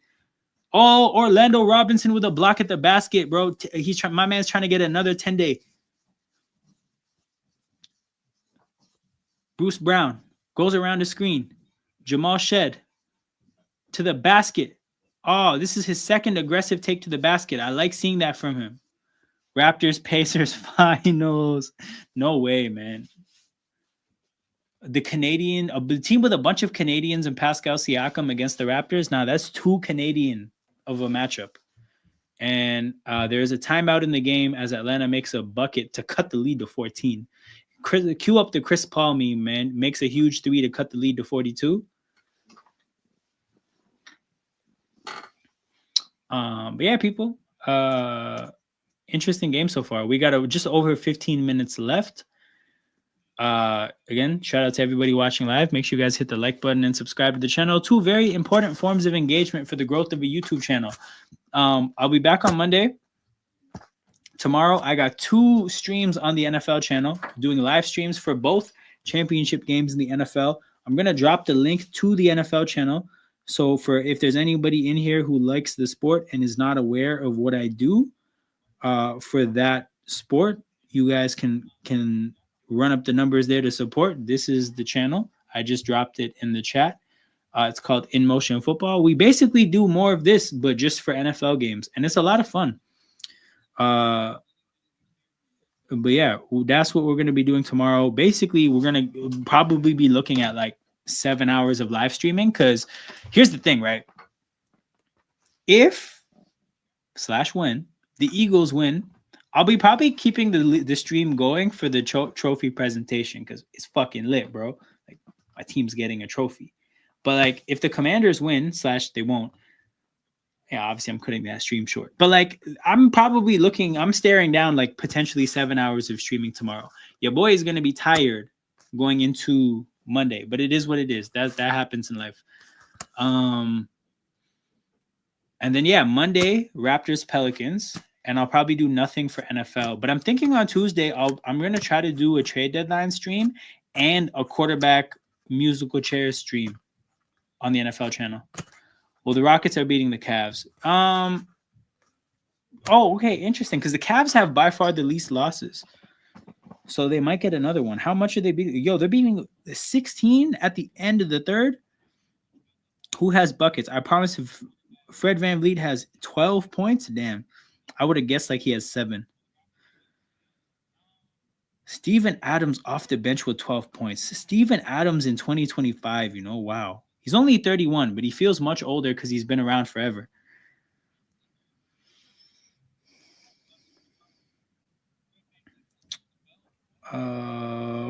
Oh, Orlando Robinson with a block at the basket, bro. My man's trying to get another 10-day. Bruce Brown goes around the screen. Jamal Shed to the basket. Oh, this is his second aggressive take to the basket. I like seeing that from him. Raptors Pacers finals. No way, man. The team with a bunch of Canadians and Pascal Siakam against the Raptors. Now that's too Canadian of a matchup. And there is a timeout in the game as Atlanta makes a bucket to cut the lead to 14. Cue up the Chris Paul meme, man. Makes a huge three to cut the lead to 42. But yeah, people. Interesting game so far. We got just over 15 minutes left. Again, shout out to everybody watching live. Make sure you guys hit the like button and subscribe to the channel. Two very important forms of engagement for the growth of a YouTube channel. I'll be back on Monday. Tomorrow, I got 2 streams on the NFL channel, doing live streams for both championship games in the NFL. I'm going to drop the link to the NFL channel. So if there's anybody in here who likes the sport and is not aware of what I do for that sport, you guys can run up the numbers there to support. This is the channel. I just dropped it in the chat. It's called In Motion Football. We basically do more of this, but just for NFL games. And it's a lot of fun. But yeah, that's what we're going to be doing tomorrow. Basically, we're going to probably be looking at like 7 hours of live streaming. Because here's the thing, right? If/when the Eagles win, I'll be probably keeping the stream going for the trophy presentation because it's fucking lit, bro. Like, my team's getting a trophy. But like, if the Commanders win / they won't, yeah, obviously I'm cutting that stream short. But like, I'm staring down like potentially 7 hours of streaming tomorrow. Your boy is gonna be tired going into Monday, but it is what it is. That happens in life. And then yeah, Monday, Raptors Pelicans. and I'll probably do nothing for NFL. But I'm thinking on Tuesday, I'm gonna try to do a trade deadline stream and a quarterback musical chairs stream on the NFL channel. Well, the Rockets are beating the Cavs. Oh, okay, interesting. Because the Cavs have by far the least losses, so they might get another one. How much are they beating? Yo, they're beating 16 at the end of the third. Who has buckets? I promise. If Fred VanVleet has 12 points, damn, I would have guessed like he has 7. Steven Adams off the bench with 12 points. Steven Adams in 2025, wow. He's only 31, but he feels much older because he's been around forever.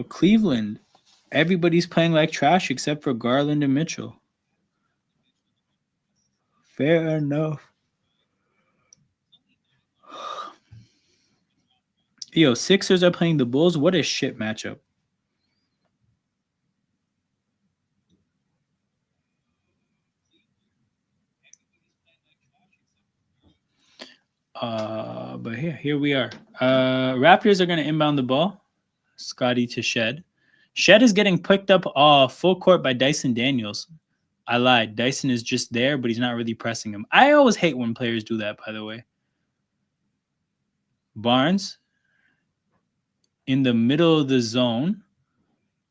Cleveland. Everybody's playing like trash except for Garland and Mitchell. Fair enough. Yo, Sixers are playing the Bulls. What a shit matchup. But here we are. Raptors are gonna inbound the ball. Scotty to Shed. Shed is getting picked up full court by Dyson Daniels. I lied. Dyson is just there, but he's not really pressing him. I always hate when players do that, by the way. Barnes in the middle of the zone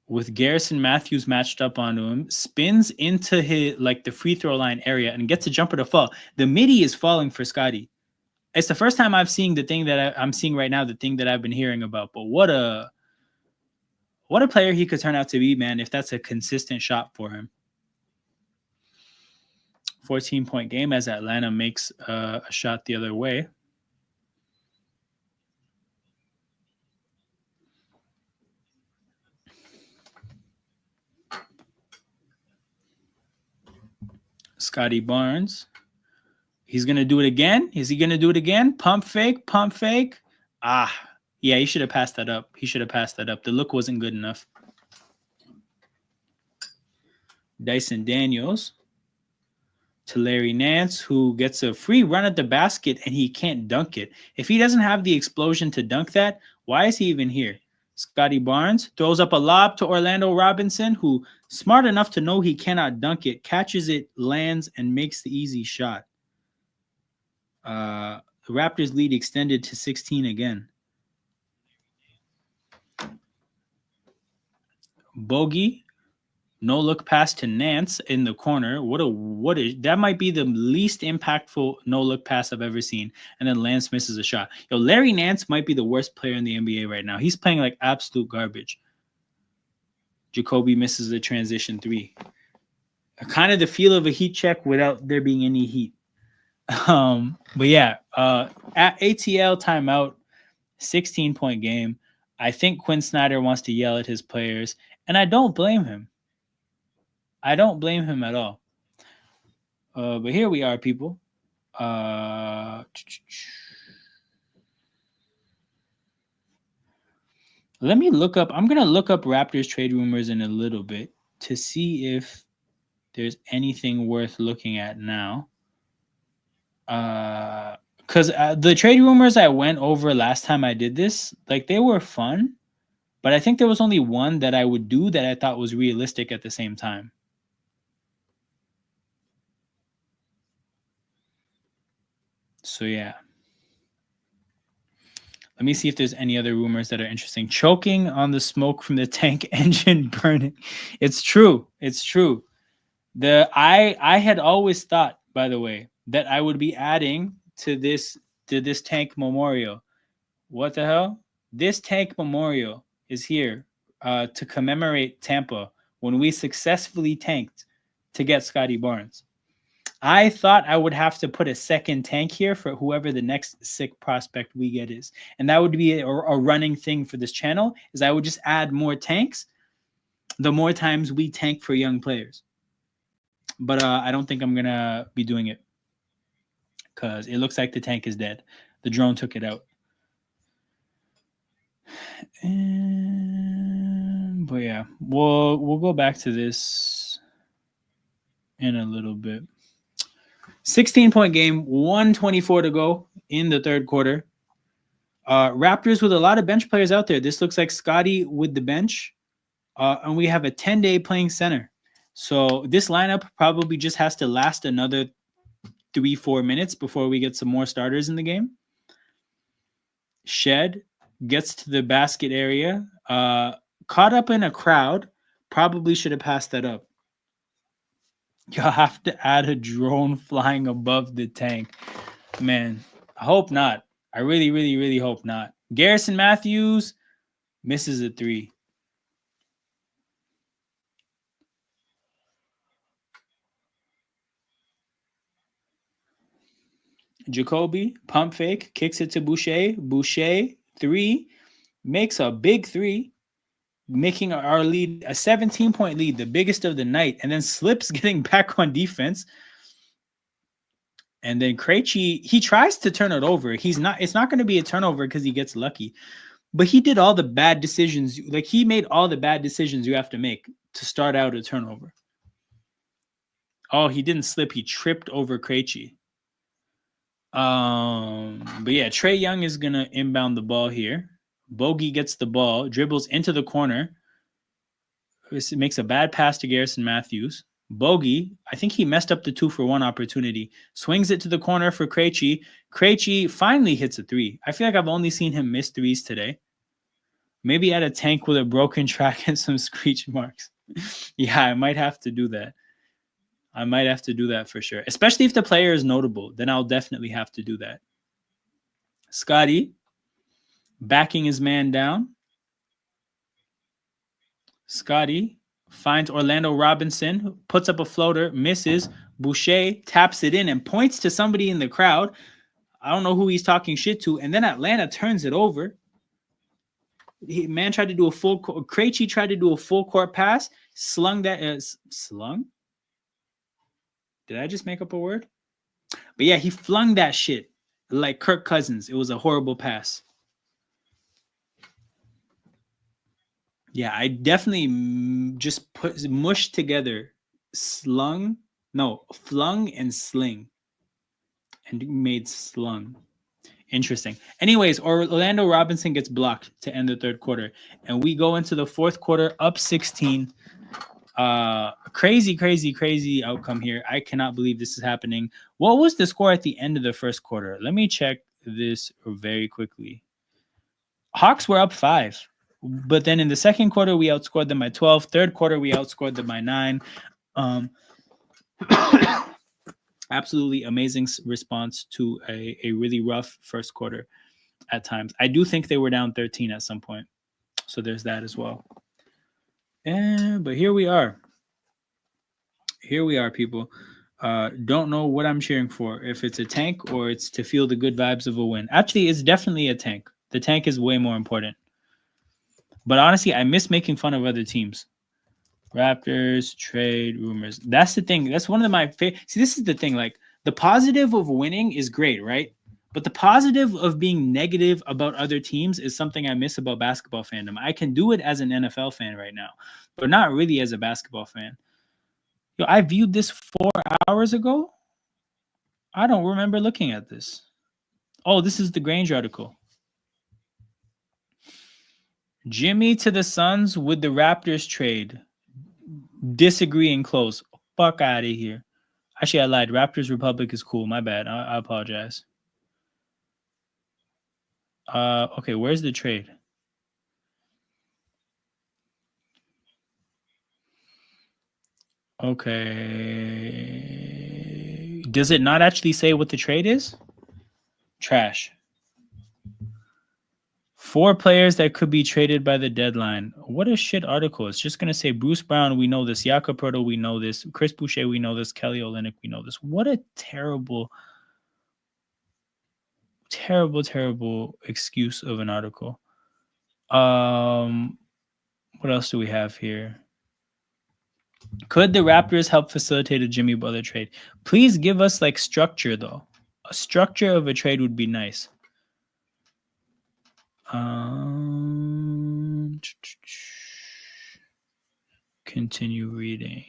with Garrison Matthews matched up onto him, spins into his the free throw line area and gets a jumper to fall. The midi is falling for Scotty. It's the first time I've seen the thing that I'm seeing right now, the thing that I've been hearing about. But what a player he could turn out to be, man, if that's a consistent shot for him. 14-point game as Atlanta makes a shot the other way. Scotty Barnes. He's going to do it again. Is he going to do it again? Pump fake, pump fake. Yeah, he should have passed that up. The look wasn't good enough. Dyson Daniels to Larry Nance, who gets a free run at the basket and he can't dunk it. If he doesn't have the explosion to dunk that, why is he even here? Scotty Barnes throws up a lob to Orlando Robinson, who, smart enough to know he cannot dunk it, catches it, lands, and makes the easy shot. The Raptors lead extended to 16 again. Bogey, no look pass to Nance in the corner. That might be the least impactful no look pass I've ever seen. And then Lance misses a shot. Yo, Larry Nance might be the worst player in the NBA right now. He's playing like absolute garbage. Jacoby misses the transition 3. Kind of the feel of a heat check without there being any heat. But yeah, at ATL timeout, 16-point game. I think Quinn Snyder wants to yell at his players, and I don't blame him. I don't blame him at all. But here we are, people. Let me look up. I'm going to look up Raptors trade rumors in a little bit to see if there's anything worth looking at now. Because the trade rumors I went over last time I did this, they were fun, but I think there was only one that I would do that I thought was realistic at the same time. So yeah. Let me see if there's any other rumors that are interesting. Choking on the smoke from the tank engine burning. It's true. I had always thought, by the way, that I would be adding to this tank memorial. What the hell? This tank memorial is here to commemorate Tampa when we successfully tanked to get Scotty Barnes. I thought I would have to put a second tank here for whoever the next sick prospect we get is. And that would be a running thing for this channel, is I would just add more tanks the more times we tank for young players. But I don't think I'm going to be doing it because it looks like the tank is dead. The drone took it out. But yeah, we'll go back to this in a little bit. 16-point game, 124 to go in the third quarter. Raptors with a lot of bench players out there. This looks like Scotty with the bench. And we have a 10-day playing center. So this lineup probably just has to last another 3-4 minutes before we get some more starters in the game. Shed gets to the basket area. Caught up in a crowd. Probably should have passed that up. You'll have to add a drone flying above the tank. Man, I hope not. I really, really, really hope not. Garrison Matthews misses a 3. Jacoby, pump fake, kicks it to Boucher. Boucher, 3, makes a big 3, making our lead a 17-point lead, the biggest of the night, and then slips getting back on defense. And then Krejci, he tries to turn it over. It's not going to be a turnover because he gets lucky. But he did all the bad decisions. Like, he made all the bad decisions you have to make to start out a turnover. Oh, he didn't slip. He tripped over Krejci. But yeah, Trae Young is going to inbound the ball here. Bogey gets the ball, dribbles into the corner. It makes a bad pass to Garrison Matthews. Bogey, I think he messed up the 2-for-1 opportunity. Swings it to the corner for Krejci. Krejci finally hits a 3. I feel like I've only seen him miss 3s today. Maybe at a tank with a broken track and some screech marks. Yeah, I might have to do that. I might have to do that for sure. Especially if the player is notable, then I'll definitely have to do that. Scotty backing his man down. Scotty finds Orlando Robinson, puts up a floater, misses. Boucher taps it in and points to somebody in the crowd. I don't know who he's talking shit to. And then Atlanta turns it over. Krejci tried to do a full court pass, slung that. Slung? Did I just make up a word? But yeah, he flung that shit like Kirk Cousins. It was a horrible pass. Yeah, I definitely just mushed together flung and sling and made slung. Interesting. Anyways, Orlando Robinson gets blocked to end the third quarter, and we go into the fourth quarter up 16. Crazy outcome here. I cannot believe this is happening. What was the score at the end of the first quarter? Let me check this very quickly. Hawks were up 5. But then in the second quarter, we outscored them by 12. Third quarter, we outscored them by 9. Absolutely amazing response to a really rough first quarter at times. I do think they were down 13 at some point. So there's that as well. But here we are. Here we are, people. Don't know what I'm cheering for, if it's a tank or it's to feel the good vibes of a win. Actually, it's definitely a tank. The tank is way more important. But honestly, I miss making fun of other teams. Raptors trade rumors. That's the thing. That's one of my favorite. See, this is the thing. Like, the positive of winning is great, right? But the positive of being negative about other teams is something I miss about basketball fandom. I can do it as an NFL fan right now, but not really as a basketball fan. Yo, I viewed this 4 hours ago. I don't remember looking at this. Oh, this is the Grange article. Jimmy to the Suns with the Raptors trade. Disagree and close. Fuck out of here. Actually, I lied. Raptors Republic is cool. My bad. I apologize. Okay, where's the trade? Okay. Does it not actually say what the trade is? Trash. 4 players that could be traded by the deadline. What a shit article. It's just going to say Bruce Brown, we know this. Jakob Poeltl, we know this. Chris Boucher, we know this. Kelly Olynyk, we know this. What a terrible excuse of an article. What else do we have here? Could the Raptors help facilitate a Jimmy Butler trade? Please give us like structure though. A structure of a trade would be nice. Continue reading.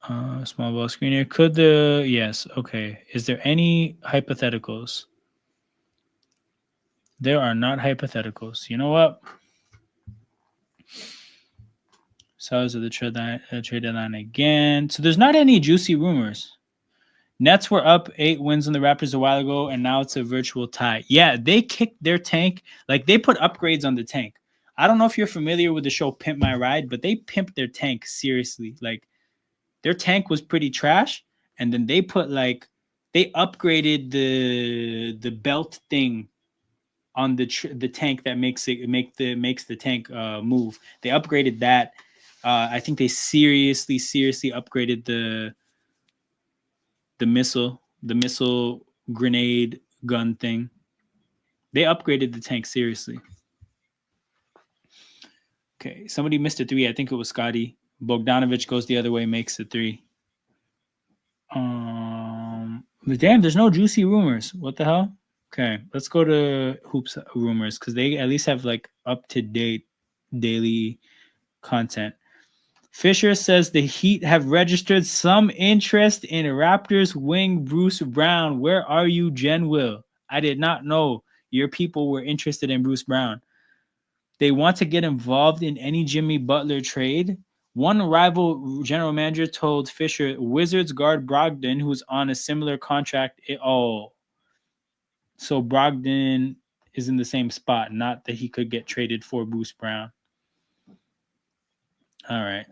Small ball screener. Could the yes? Okay. Is there any hypotheticals? There are not hypotheticals. You know what? Sellers of the trade deadline again. So there's not any juicy rumors. Nets were up 8 wins on the Raptors a while ago, and now it's a virtual tie. Yeah, they kicked their tank. Like, they put upgrades on the tank. I don't know if you're familiar with the show Pimp My Ride, but they pimped their tank seriously. Like, their tank was pretty trash, and then they put, like, they upgraded the belt thing on the tank that makes the tank move. They upgraded that. I think they seriously upgraded the missile grenade gun thing. They upgraded the tank seriously. Okay, somebody missed a three. I think it was Scotty. Bogdanovich goes the other way, makes a three. Damn, there's no juicy rumors. What the hell? Okay, let's go to hoops rumors because they at least have like up to date daily content. Fisher says the Heat have registered some interest in Raptors wing Bruce Brown. Where are you, Jen Will? I did not know your people were interested in Bruce Brown. They want to get involved in any Jimmy Butler trade. One rival general manager told Fisher Wizards guard Brogdon, who's on a similar contract. So Brogdon is in the same spot, not that he could get traded for Bruce Brown. All right.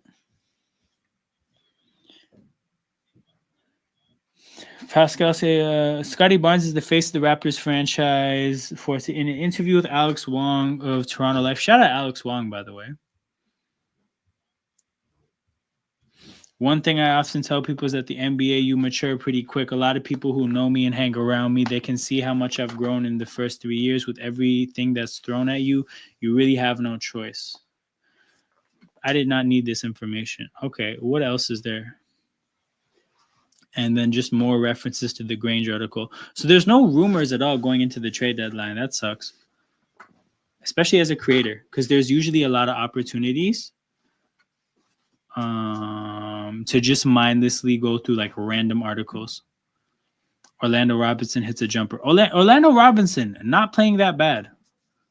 Pascal say Scotty Barnes is the face of the Raptors franchise. In an interview with Alex Wong of Toronto Life. Shout out Alex Wong, by the way. One thing I often tell people is that the NBA, you mature pretty quick. A lot of people who know me and hang around me, they can see how much I've grown in the first 3 years with everything that's thrown at you. You really have no choice. I did not need this information. Okay, what else is there? And then just more references to the Grange article. So there's no rumors at all going into the trade deadline. That sucks. Especially as a creator, because there's usually a lot of opportunities to just mindlessly go through like random articles. Orlando Robinson hits a jumper. Orlando Robinson not playing that bad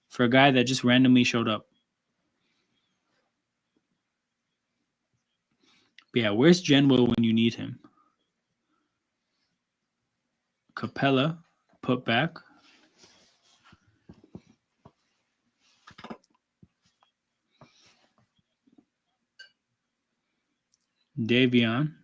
for a guy that just randomly showed up. But yeah, where's Genwo when you need him? Capella, put back. Davion.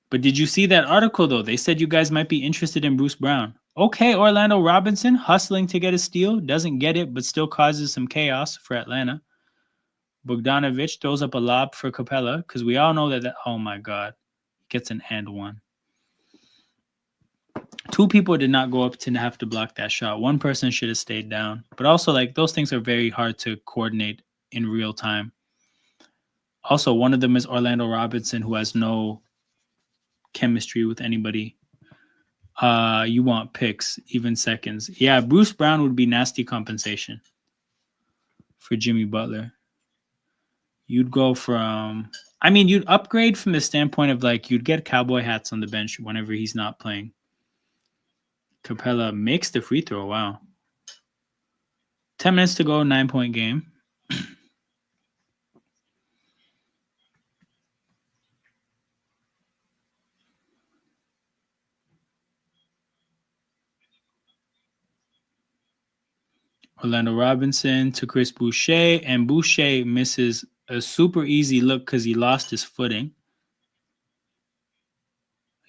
But did you see that article, though? They said you guys might be interested in Bruce Brown. Okay, Orlando Robinson, hustling to get a steal. Doesn't get it, but still causes some chaos for Atlanta. Bogdanovich throws up a lob for Capella, because we all know that, oh my God, gets an and one. Two people did not go up to have to block that shot. One person should have stayed down. But also, like, those things are very hard to coordinate in real time. Also, one of them is Orlando Robinson, who has no chemistry with anybody. You want picks, even seconds. Yeah, Bruce Brown would be nasty compensation for Jimmy Butler. You'd go from, I mean, you'd upgrade from the standpoint of like you'd get cowboy hats on the bench whenever he's not playing. Capella makes the free throw. Wow. 10 minutes to go, 9-point game. Orlando Robinson to Chris Boucher, and Boucher misses a super easy look because he lost his footing.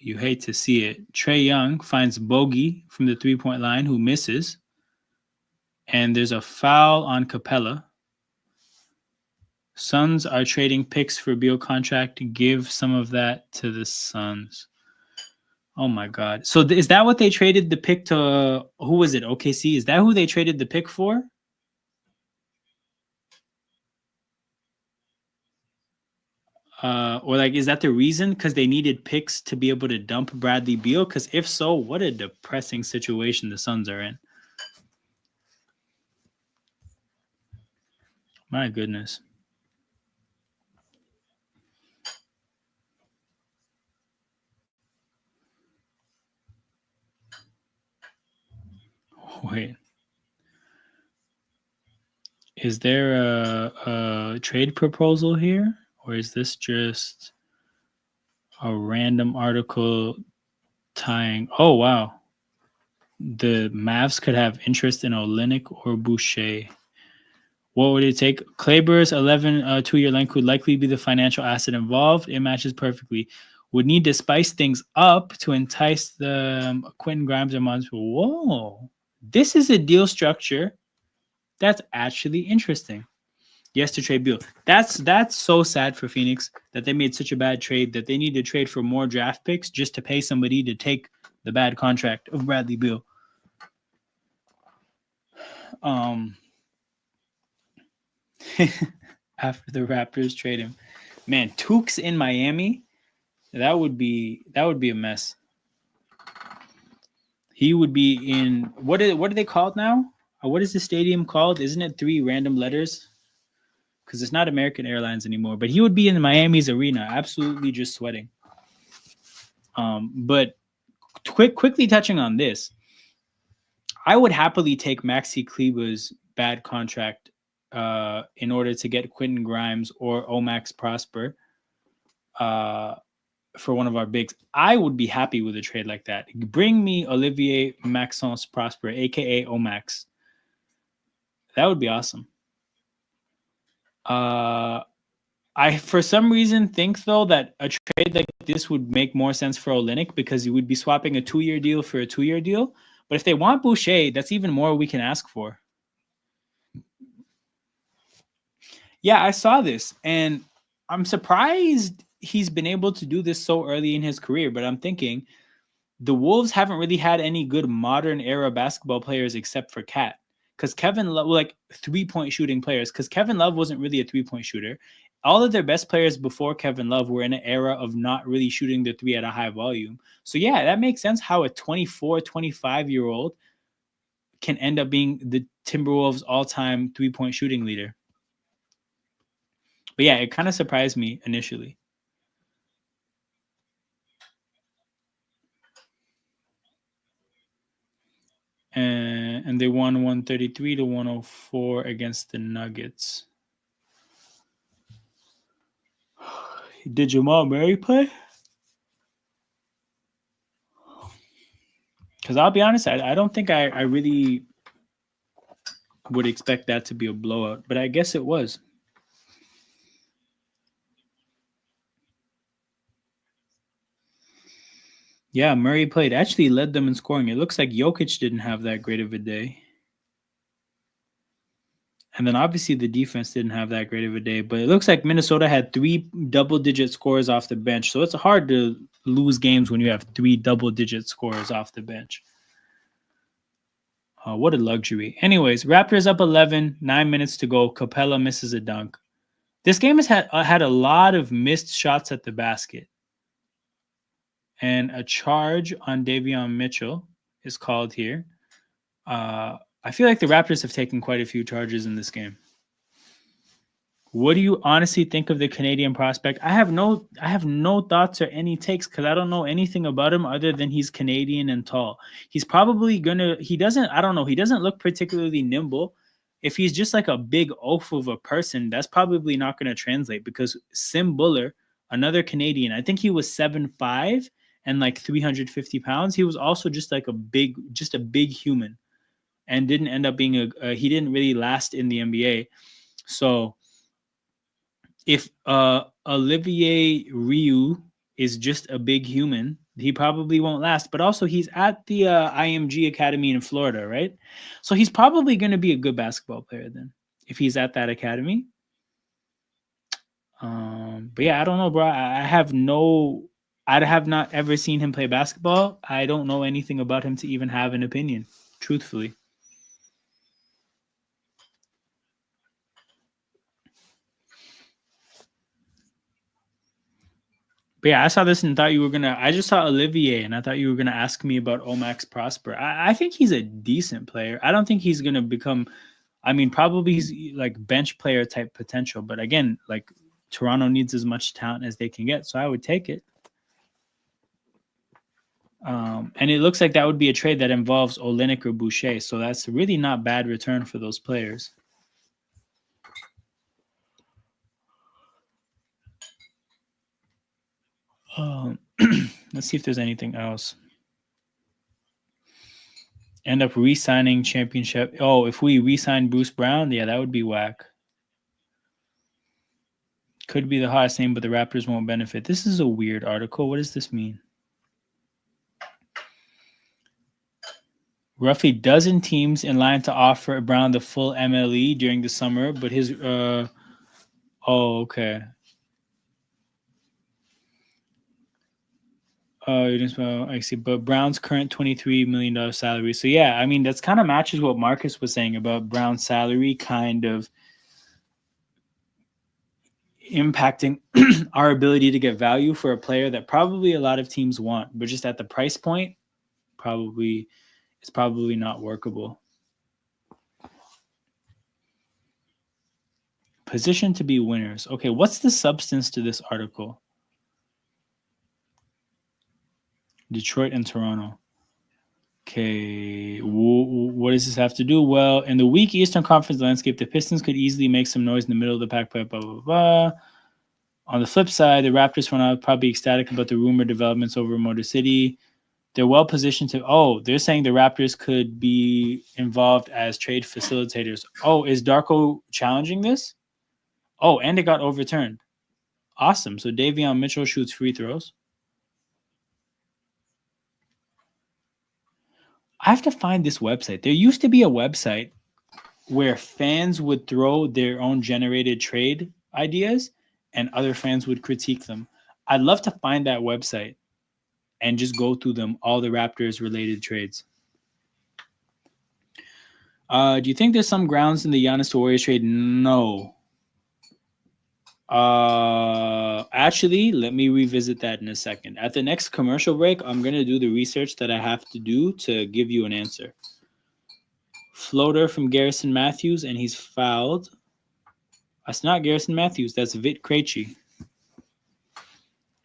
You hate to see it. Trae Young finds Bogey from the three-point line, who misses. And there's a foul on Capella. Suns are trading picks for Beal contract to give some of that to the Suns. Oh my God. So is that what they traded the pick to? Who was it? OKC? Is that who they traded the pick for? Or like, is that the reason? Because they needed picks to be able to dump Bradley Beal? Because if so, what a depressing situation the Suns are in. My goodness. Is there a trade proposal here, or is this just a random article tying? Oh wow, the Mavs could have interest in Olynyk or Boucher. What would it take? Kleber's 11 2-year length would likely be the financial asset involved. It matches perfectly. Would need to spice things up to entice the Quentin Grimes or Mons. Whoa, this is a deal structure that's actually interesting. Yes, to trade Beal. That's so sad for Phoenix that they made such a bad trade that they need to trade for more draft picks just to pay somebody to take the bad contract of Bradley Beal. After the Raptors trade him, man, Tukes in Miami, that would be a mess. He would be in what are they called now? What is the stadium called? Isn't it 3 random letters? Because it's not American Airlines anymore. But he would be in Miami's arena, absolutely just sweating. But quickly touching on this, I would happily take Maxi Kleber's bad contract in order to get Quentin Grimes or Omax Prosper for one of our bigs. I would be happy with a trade like that. Bring me Olivier Maxence Prosper, aka Omax. That would be awesome. I for some reason think though that a trade like this would make more sense for Olynyk because you would be swapping a 2-year deal for a 2-year deal. But if they want Boucher, that's even more we can ask for. Yeah, I saw this, and I'm surprised he's been able to do this so early in his career. But I'm thinking the Wolves haven't really had any good modern era basketball players except for Cat. Because Kevin Love, like 3-point shooting players, because Kevin Love wasn't really a 3-point shooter. All of their best players before Kevin Love were in an era of not really shooting the 3 at a high volume. So yeah, that makes sense how a 24, 25-year-old can end up being the Timberwolves all-time 3-point shooting leader. But yeah, it kind of surprised me initially. And they won 133 to 104 against the Nuggets. Did Jamal Murray play? Because I'll be honest, I don't think I really would expect that to be a blowout, but I guess it was. Yeah, Murray played. Actually led them in scoring. It looks like Jokic didn't have that great of a day. And then obviously the defense didn't have that great of a day. But it looks like Minnesota had 3 double-digit scores off the bench. So it's hard to lose games when you have 3 double-digit scores off the bench. What a luxury. Anyways, Raptors up 11, 9 minutes to go. Capella misses a dunk. This game has had a lot of missed shots at the basket. And a charge on Davion Mitchell is called here. I feel like the Raptors have taken quite a few charges in this game. What do you honestly think of the Canadian prospect? I have no thoughts or any takes because I don't know anything about him other than he's Canadian and tall. He's probably he doesn't look particularly nimble. If he's just like a big oaf of a person, that's probably not going to translate because Sim Buller, another Canadian, I think he was 7'5" and like 350 pounds. He was also just like a big human and didn't end up being he didn't really last in the NBA. So if Olivier Ryu is just a big human, he probably won't last. But also, he's at the IMG Academy in Florida, right? So he's probably going to be a good basketball player then, if he's at that academy. But yeah, I don't know, bro. I have not ever seen him play basketball. I don't know anything about him to even have an opinion, truthfully. But yeah, I saw this and thought you were gonna. I just saw Olivier and I thought you were gonna ask me about Omax Prosper. I think he's a decent player. I don't think he's gonna become. I mean, probably he's like bench player type potential. But again, like Toronto needs as much talent as they can get, so I would take it. And it looks like that would be a trade that involves Olynyk or Boucher, so that's really not bad return for those players. Let's see if there's anything else. End up re-signing championship. Oh, if we re-sign Bruce Brown, yeah, that would be whack. Could be the hottest name, but the Raptors won't benefit. This is a weird article. What does this mean? Roughly dozen teams in line to offer Brown the full MLE during the summer, but his oh, okay. Oh, you didn't spell. I see. But Brown's current $23 million salary. So yeah, I mean that's kind of matches what Marcus was saying about Brown's salary, kind of impacting our ability to get value for a player that probably a lot of teams want, but just at the price point, it's probably not workable. Position to be winners. Okay, what's the substance to this article? Detroit and Toronto. Okay, what does this have to do? Well, in the weak Eastern Conference landscape, the Pistons could easily make some noise in the middle of the pack. Blah, blah, blah, blah. On the flip side, the Raptors were not probably ecstatic about the rumored developments over Motor City. They're well positioned to. Oh, they're saying the Raptors could be involved as trade facilitators. Oh, is Darko challenging this? Oh, and it got overturned. Awesome. So Davion Mitchell shoots free throws. I have to find this website. There used to be a website where fans would throw their own generated trade ideas and other fans would critique them. I'd love to find that website and just go through them, all the Raptors related trades. Do you think there's some grounds in the Giannis to Warriors trade? No. Actually, let me revisit that in a second. At the next commercial break, I'm going to do the research that I have to do to give you an answer. Floater from Garrison Matthews, and he's fouled. That's not Garrison Matthews. That's Vit Krejci.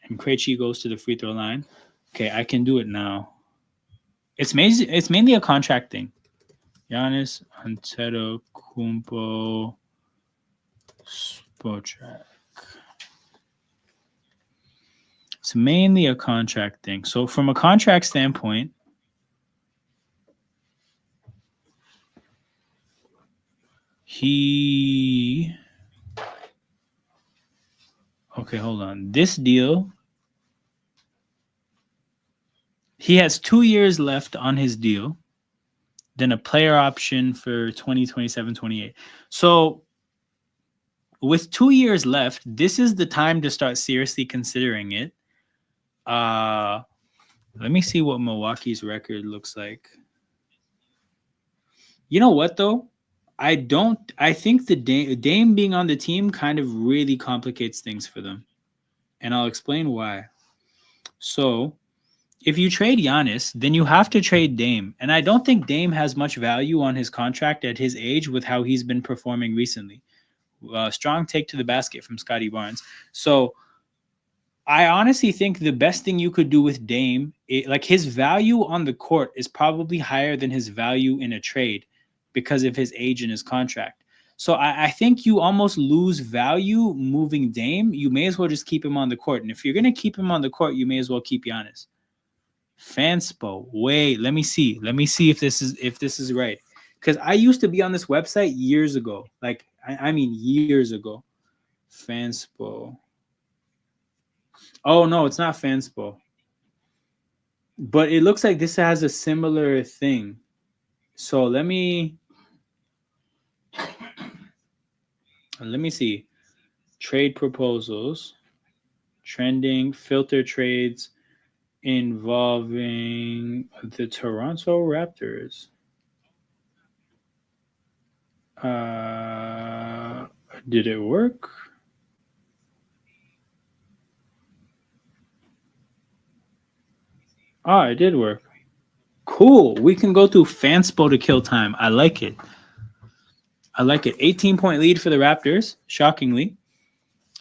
And Krejci goes to the free throw line. Okay, I can do it now. It's mainly a contract thing. Giannis Antetokounmpo Spotrac. It's mainly a contract thing. So from a contract standpoint, okay, hold on. This deal, he has 2 years left on his deal, then a player option for 2027-28. So with 2 years left, this is the time to start seriously considering it. Let me see what Milwaukee's record looks like. You know what, though? I think the Dame being on the team kind of really complicates things for them. And I'll explain why. So if you trade Giannis, then you have to trade Dame. And I don't think Dame has much value on his contract at his age with how he's been performing recently. Strong take to the basket from Scotty Barnes. So I honestly think the best thing you could do with Dame, like his value on the court is probably higher than his value in a trade because of his age and his contract. So I think you almost lose value moving Dame. You may as well just keep him on the court. And if you're going to keep him on the court, you may as well keep Giannis. Fanspo. Wait, let me see. Let me see if this is right. Because I used to be on this website years ago. Like, I mean years ago. Fanspo. Oh, no, it's not Fanspo. But it looks like this has a similar thing. So let me see. Trade proposals. Trending. Filter trades involving the Toronto Raptors. Did it work? It did work. Cool. We can go through Fanspo to kill time. I like it. 18-point lead for the Raptors, shockingly.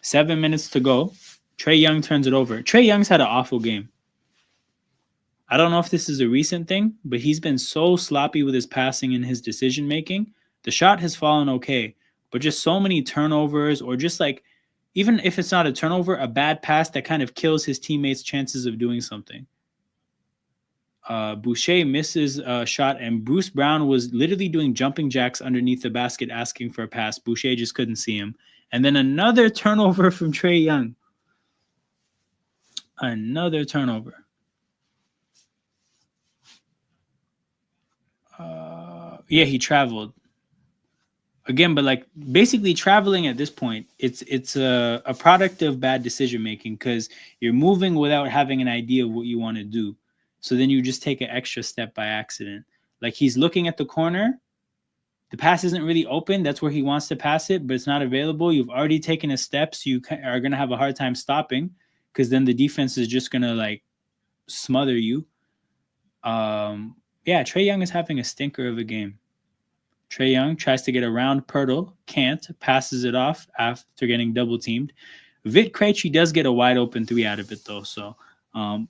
7 minutes to go. Trae Young turns it over. Trae Young's had an awful game. I don't know if this is a recent thing, but he's been so sloppy with his passing and his decision making. The shot has fallen okay, but just so many turnovers or just like Even if it's not a turnover, a bad pass that kind of kills his teammates' chances of doing something. Boucher misses a shot, and Bruce Brown was literally doing jumping jacks underneath the basket asking for a pass. Boucher just couldn't see him. And then another turnover from Trae Young. Another turnover. Yeah, he traveled. Again, but like basically traveling at this point, it's a product of bad decision making because you're moving without having an idea of what you want to do. So then you just take an extra step by accident. Like he's looking at the corner, the pass isn't really open. That's where he wants to pass it, but it's not available. You've already taken a step, so you are gonna have a hard time stopping because then the defense is just gonna like smother you. Yeah, Trae Young is having a stinker of a game. Trae Young tries to get around Pirtle, can't, passes it off after getting double teamed. Vit Krejci does get a wide open three out of it though, so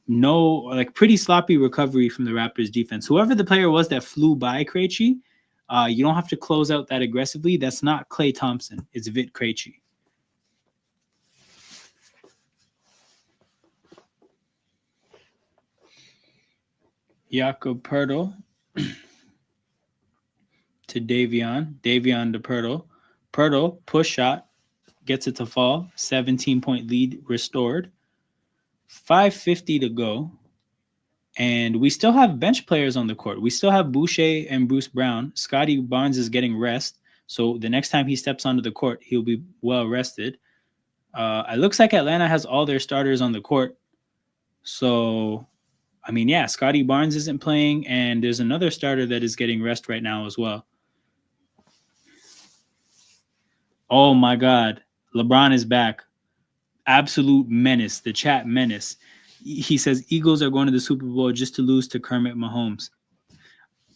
no, like pretty sloppy recovery from the Raptors defense. Whoever the player was that flew by Krejci, you don't have to close out that aggressively. That's not Klay Thompson. It's Vit Krejci. Jakob Pirtle to Davion. Davion to Pirtle. Pirtle, push shot, gets it to fall. 17-point lead restored. 5:50 to go. And we still have bench players on the court. We still have Boucher and Bruce Brown. Scotty Barnes is getting rest. So the next time he steps onto the court, he'll be well rested. It looks like Atlanta has all their starters on the court. So, I mean, yeah, Scotty Barnes isn't playing, and there's another starter that is getting rest right now as well. Oh my God. LeBron is back. Absolute menace. The chat menace. He says Eagles are going to the Super Bowl just to lose to Kermit Mahomes.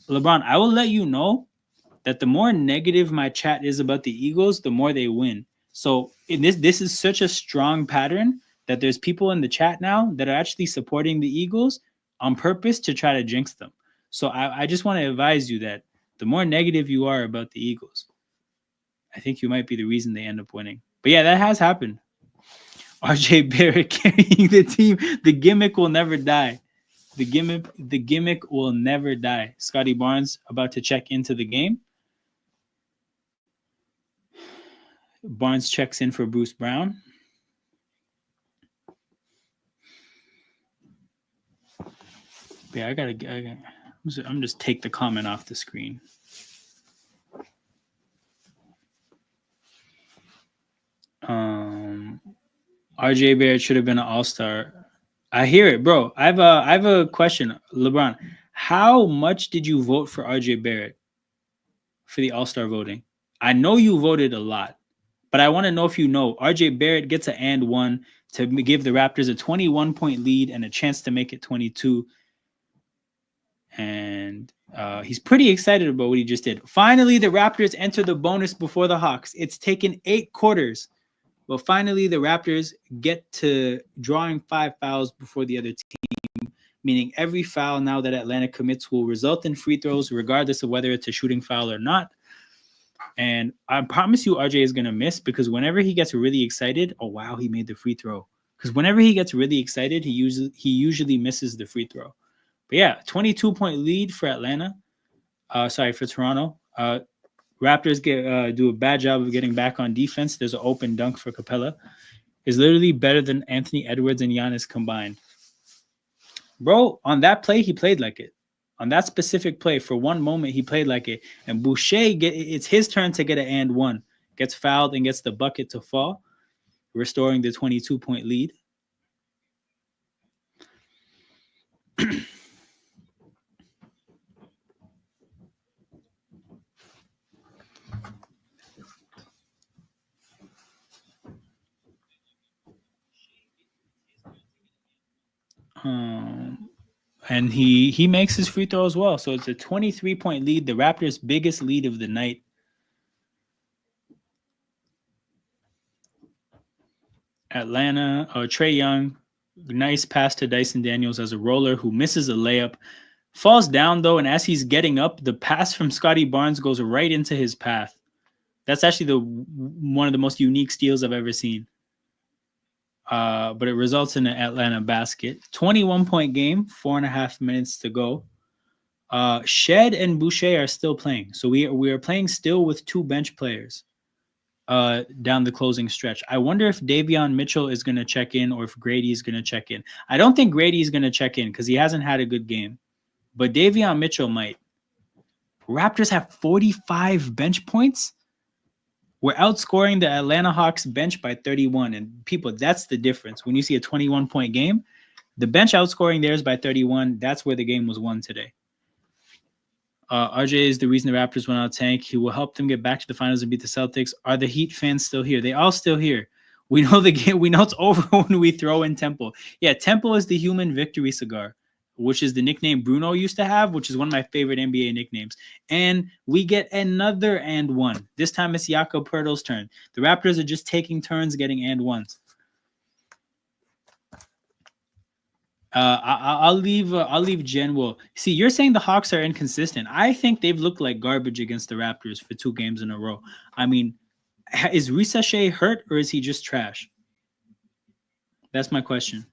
LeBron, I will let you know that the more negative my chat is about the Eagles, the more they win. So this is such a strong pattern that there's people in the chat now that are actually supporting the Eagles on purpose to try to jinx them. So I just want to advise you that the more negative you are about the Eagles, I think you might be the reason they end up winning. But yeah, that has happened. RJ Barrett carrying the team. The gimmick will never die. The gimmick will never die. Scotty Barnes about to check into the game. Barnes checks in for Bruce Brown. Yeah, I'm just take the comment off the screen. RJ Barrett should have been an all-star. I hear it, bro. I have a question, LeBron. How much did you vote for RJ Barrett for the all-star voting? I know you voted a lot, but I want to know if you know RJ Barrett gets an and one to give the Raptors a 21-point lead and a chance to make it 22. And he's pretty excited about what he just did. Finally, the Raptors enter the bonus before the Hawks. It's taken 8 quarters. But finally, the Raptors get to drawing 5 fouls before the other team, meaning every foul now that Atlanta commits will result in free throws, regardless of whether it's a shooting foul or not. And I promise you RJ is going to miss because whenever he gets really excited, oh, wow, he made the free throw. Because whenever he gets really excited, he usually misses the free throw. But yeah, 22-point lead for Atlanta. For Toronto. Raptors do a bad job of getting back on defense. There's an open dunk for Capella. Is literally better than Anthony Edwards and Giannis combined. Bro, on that play, he played like it. On that specific play, for one moment, he played like it. And Boucher, it's his turn to get an and one. Gets fouled and gets the bucket to fall, restoring the 22-point lead. And he makes his free throw as well. So it's a 23-point lead, the Raptors' biggest lead of the night. Atlanta, Trae Young, nice pass to Dyson Daniels as a roller who misses a layup. Falls down, though, and as he's getting up, the pass from Scotty Barnes goes right into his path. That's actually one of the most unique steals I've ever seen. but it results in an Atlanta basket. 21-point game, 4.5 minutes to go. Shed and Boucher are still playing, so we are playing still with 2 bench players down the closing stretch. I wonder if Davion Mitchell is going to check in or if Grady is going to check in. I don't think Grady is going to check in because he hasn't had a good game, but Davion Mitchell might. Raptors have 45 bench points. We're outscoring the Atlanta Hawks bench by 31, and people, that's the difference. When you see a 21-point game, the bench outscoring theirs by 31, that's where the game was won today. RJ is the reason the Raptors went out tank. He will help them get back to the finals and beat the Celtics. Are the Heat fans still here? They all still here. We know the game. We know it's over when we throw in Temple. Yeah, Temple is the human victory cigar, which is the nickname Bruno used to have, which is one of my favorite NBA nicknames. And we get another and one. This time it's Jakob Poeltl's turn. The Raptors are just taking turns getting and ones. I'll leave Jen. Will see. You're saying the Hawks are inconsistent. I think they've looked like garbage against the Raptors for 2 games in a row. I mean, is Risa hurt or is he just trash? That's my question.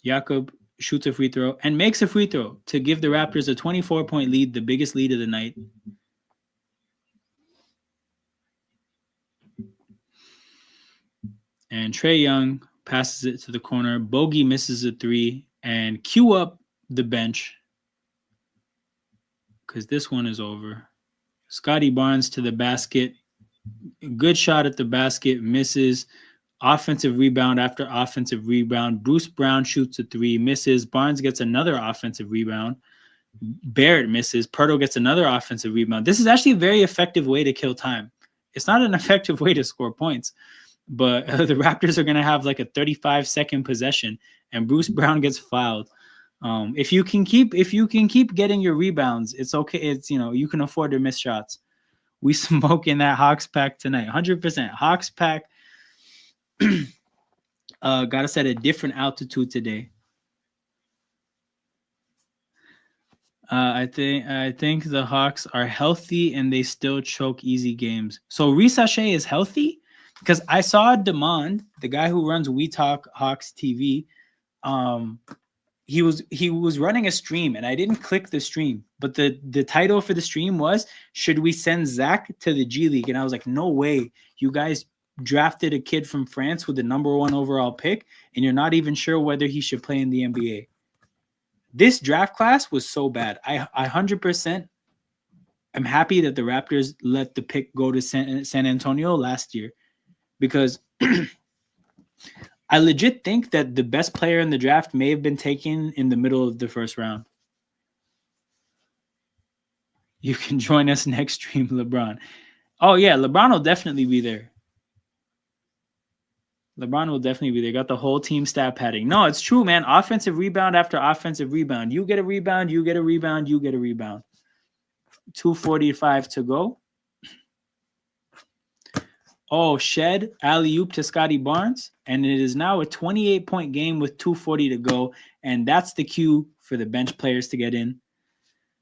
Jakob shoots a free throw and makes a free throw to give the Raptors a 24-point lead, the biggest lead of the night. And Trae Young passes it to the corner. Bogey misses a 3 and cue up the bench because this one is over. Scotty Barnes to the basket. Good shot at the basket. Misses. Offensive rebound after offensive rebound. Bruce Brown shoots a 3. Misses. Barnes gets another offensive rebound. Barrett misses. Poeltl gets another offensive rebound. This is actually a very effective way to kill time. It's not an effective way to score points. But the Raptors are going to have like a 35-second possession, and Bruce Brown gets fouled. If you can keep getting your rebounds, it's okay. It's you can afford to miss shots. We smoke in that Hawks pack tonight, 100%. Hawks pack got us at a different altitude today. I think the Hawks are healthy and they still choke easy games. So Risa is healthy. Because I saw Demond, the guy who runs We Talk Hawks TV, he was running a stream, and I didn't click the stream. But the title for the stream was, should we send Zach to the G League? And I was like, no way. You guys drafted a kid from France with the number 1 overall pick, and you're not even sure whether he should play in the NBA. This draft class was so bad. I 100% am happy that the Raptors let the pick go to San Antonio last year. Because I legit think that the best player in the draft may have been taken in the middle of the first round. You can join us next stream, LeBron. Oh, yeah, LeBron will definitely be there. LeBron will definitely be there. Got the whole team stat padding. No, it's true, man. Offensive rebound after offensive rebound. You get a rebound, you get a rebound, you get a rebound. 2:45 to go. Oh, Shed, alley-oop to Scotty Barnes, and it is now a 28-point game with 2:40 to go, and that's the cue for the bench players to get in.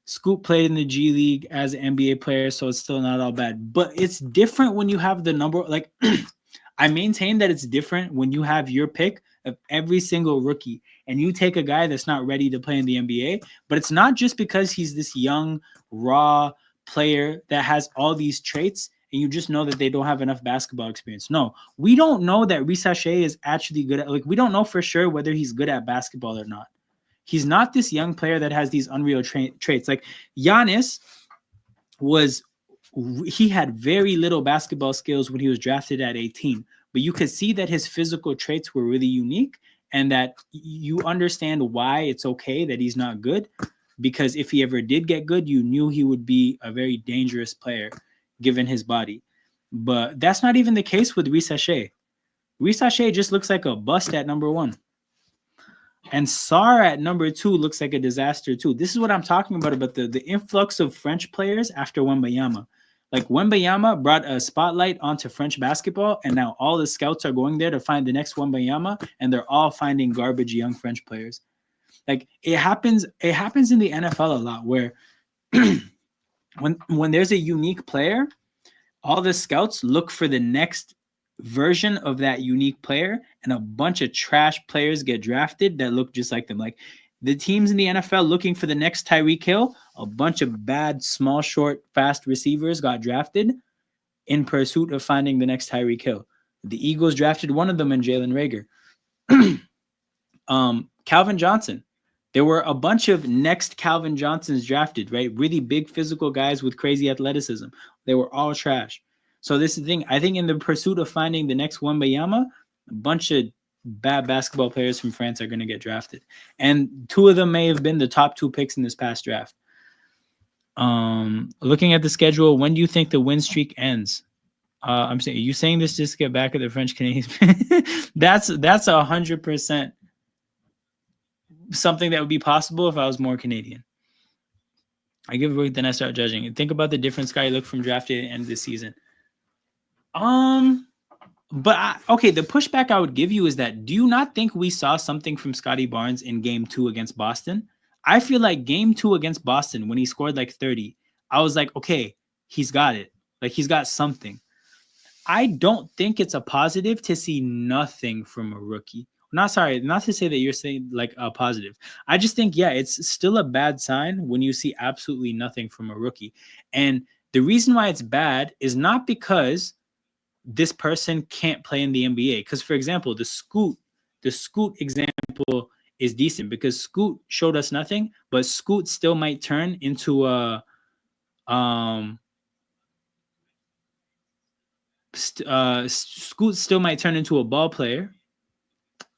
Scoop played in the G League as an NBA player, so it's still not all bad. But it's different when you have the number, like, I maintain that it's different when you have your pick of every single rookie, and you take a guy that's not ready to play in the NBA, but it's not just because he's this young, raw player that has all these traits, and you just know that they don't have enough basketball experience. No, we don't know that Risa is actually good at, like, we don't know for sure whether he's good at basketball or not. He's not this young player that has these unreal traits. Like Giannis he had very little basketball skills when he was drafted at 18, but you could see that his physical traits were really unique and that you understand why it's okay that he's not good, because if he ever did get good, you knew he would be a very dangerous player given his body. But that's not even the case with Risa. Risa just looks like a bust at number 1. And Sarr at number 2 looks like a disaster too. This is what I'm talking about the influx of French players after Wembanyama. Like Wembanyama brought a spotlight onto French basketball, and now all the scouts are going there to find the next Wembanyama, and they're all finding garbage young French players. Like it happens in the NFL a lot where when there's a unique player, all the scouts look for the next version of that unique player, and a bunch of trash players get drafted that look just like them. Like the teams in the NFL looking for the next Tyreek Hill, a bunch of bad, small, short, fast receivers got drafted in pursuit of finding the next Tyreek Hill. The Eagles drafted one of them in Jalen Reagor. Calvin Johnson. There were a bunch of next Calvin Johnsons drafted, right? Really big physical guys with crazy athleticism. They were all trash. So this is the thing. I think in the pursuit of finding the next Wembanyama, a bunch of bad basketball players from France are going to get drafted. And two of them may have been the top 2 picks in this past draft. Looking at the schedule, when do you think the win streak ends? I'm saying, are you saying this just to get back at the French Canadians? That's 100% something that would be possible if I was more Canadian. I give a week, then I start judging. And think about the different Sky look from draft day to end of the season. Okay, the pushback I would give you is that, do you not think we saw something from Scotty Barnes in game 2 against Boston? I feel like game 2 against Boston, when he scored like 30, I was like, okay, he's got it. Like, he's got something. I don't think it's a positive to see nothing from a rookie. Not to say that you're saying like a positive. I just think, yeah, it's still a bad sign when you see absolutely nothing from a rookie. And the reason why it's bad is not because this person can't play in the NBA. Because, for example, the Scoot example is decent because Scoot showed us nothing, but Scoot still might turn into a Scoot still might turn into a ball player.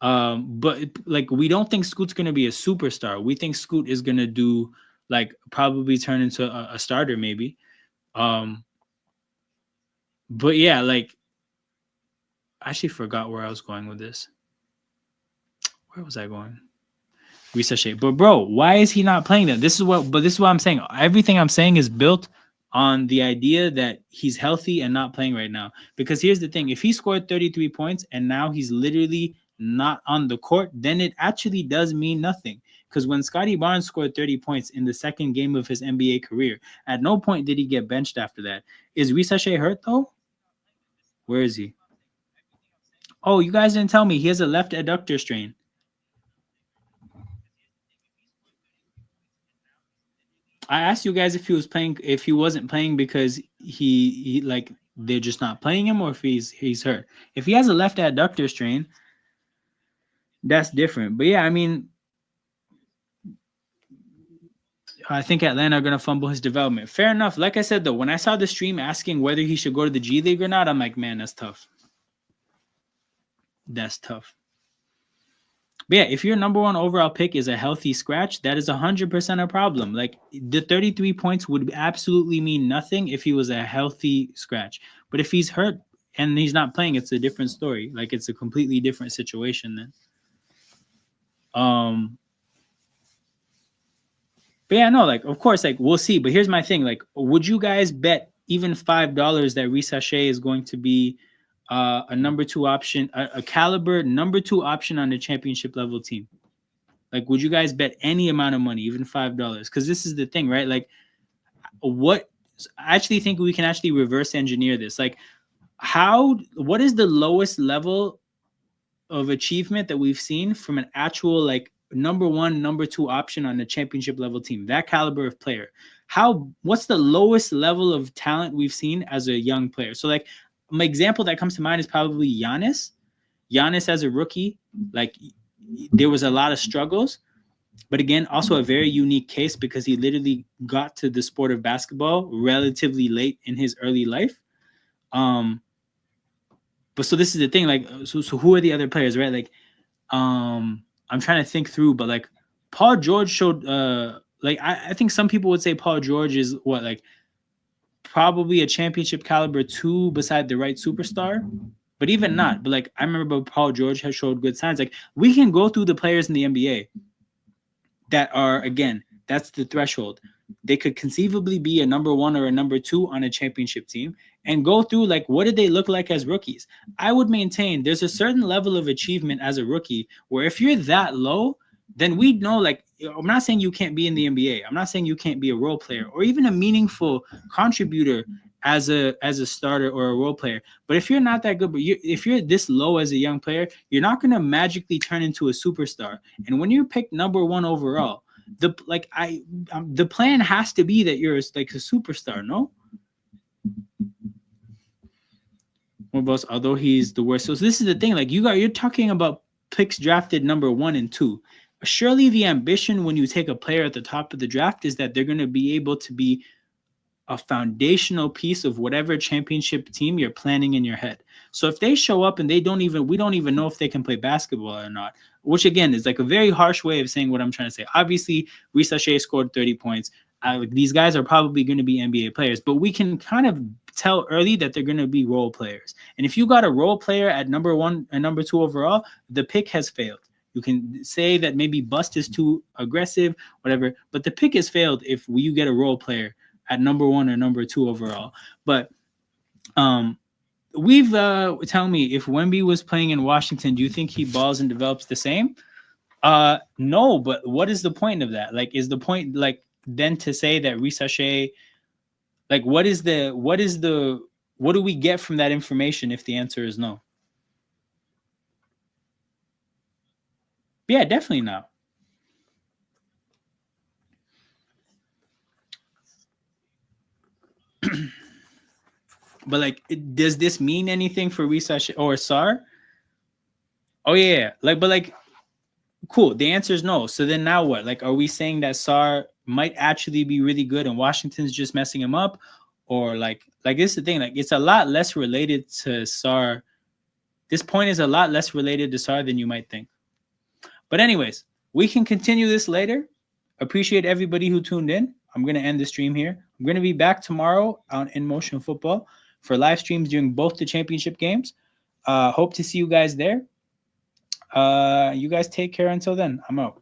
But like, we don't think Scoot's going to be a superstar. We think Scoot is going to do like probably turn into a starter maybe. But yeah, like, I actually forgot where I was going with this. Where was I going? Ricochet. But bro, why is he not playing that? This is what I'm saying. Everything I'm saying is built on the idea that he's healthy and not playing right now. Because here's the thing. If he scored 33 points and now he's literally not on the court, then it actually does mean nothing. Because when Scotty Barnes scored 30 points in the second game of his NBA career, at no point did he get benched after that. Is Ricochet hurt though? Where is he? Oh, you guys didn't tell me. He has a left adductor strain. I asked you guys if he was playing, if he wasn't playing because he like they're just not playing him, or if he's hurt. If he has a left adductor strain, that's different. But yeah, I mean, I think Atlanta are gonna fumble his development. Fair enough. Like I said though, when I saw the stream asking whether he should go to the G League or not, I'm like, man, that's tough. That's tough. But yeah, if your number 1 overall pick is a healthy scratch, that is 100% a problem. Like, the 33 points would absolutely mean nothing if he was a healthy scratch. But if he's hurt and he's not playing, it's a different story. Like, it's a completely different situation then. But yeah, no, like, of course, like, we'll see. But here's my thing. Like, would you guys bet even $5 that Ricochet is going to be a number 2 option, a caliber number 2 option on the championship level team? Like, would you guys bet any amount of money, even $5? Because this is the thing, right? Like, I actually think we can actually reverse engineer this. Like, what is the lowest level of achievement that we've seen from an actual like number 1, number 2 option on the championship level team, that caliber of player? What's the lowest level of talent we've seen as a young player? So like, my example that comes to mind is probably Giannis. Giannis as a rookie, like, there was a lot of struggles, but again, also a very unique case because he literally got to the sport of basketball relatively late in his early life. But so this is the thing, like, so who are the other players, right? Like, I'm trying to think through, but like, Paul George showed, like, I think some people would say Paul George is what, like, probably a championship caliber 2 beside the right superstar, but even not. But like, I remember Paul George has showed good signs. Like, we can go through the players in the NBA that are, again, that's the threshold. They could conceivably be a number 1 or a number 2 on a championship team, and go through like, what did they look like as rookies? I would maintain there's a certain level of achievement as a rookie where if you're that low, then we know, like, I'm not saying you can't be in the NBA. I'm not saying you can't be a role player or even a meaningful contributor as a starter or a role player. But if you're not that good, but if you're this low as a young player, you're not gonna magically turn into a superstar. And when you're picked number 1 overall, the plan has to be that you're like a superstar. No, although he's the worst. So this is the thing. Like you're talking about picks drafted number 1 and 2. Surely the ambition when you take a player at the top of the draft is that they're going to be able to be a foundational piece of whatever championship team you're planning in your head. So if they show up and we don't even know if they can play basketball or not, which again is like a very harsh way of saying what I'm trying to say. Obviously, Risache scored 30 points. These guys are probably going to be NBA players, but we can kind of tell early that they're going to be role players. And if you got a role player at number 1 and number 2 overall, the pick has failed. You can say that maybe bust is too aggressive, whatever, but the pick has failed if you get a role player at number 1 or number 2 overall. But we've tell me, if Wemby was playing in Washington, do you think he balls and develops the same? No, but what is the point of that? Like, is the point like then to say that Risache, like what do we get from that information if the answer is no? Yeah, definitely not. But like, does this mean anything for Risache or Sar? Oh yeah, like, but like, cool. The answer is no. So then now what? Like, are we saying that Sar might actually be really good and Washington's just messing him up, or like this is the thing. Like, it's a lot less related to Sar. This point is a lot less related to Sar than you might think. But anyways, we can continue this later. Appreciate everybody who tuned in. I'm going to end the stream here. I'm going to be back tomorrow on In Motion Football for live streams during both the championship games. Hope to see you guys there. You guys take care until then. I'm out.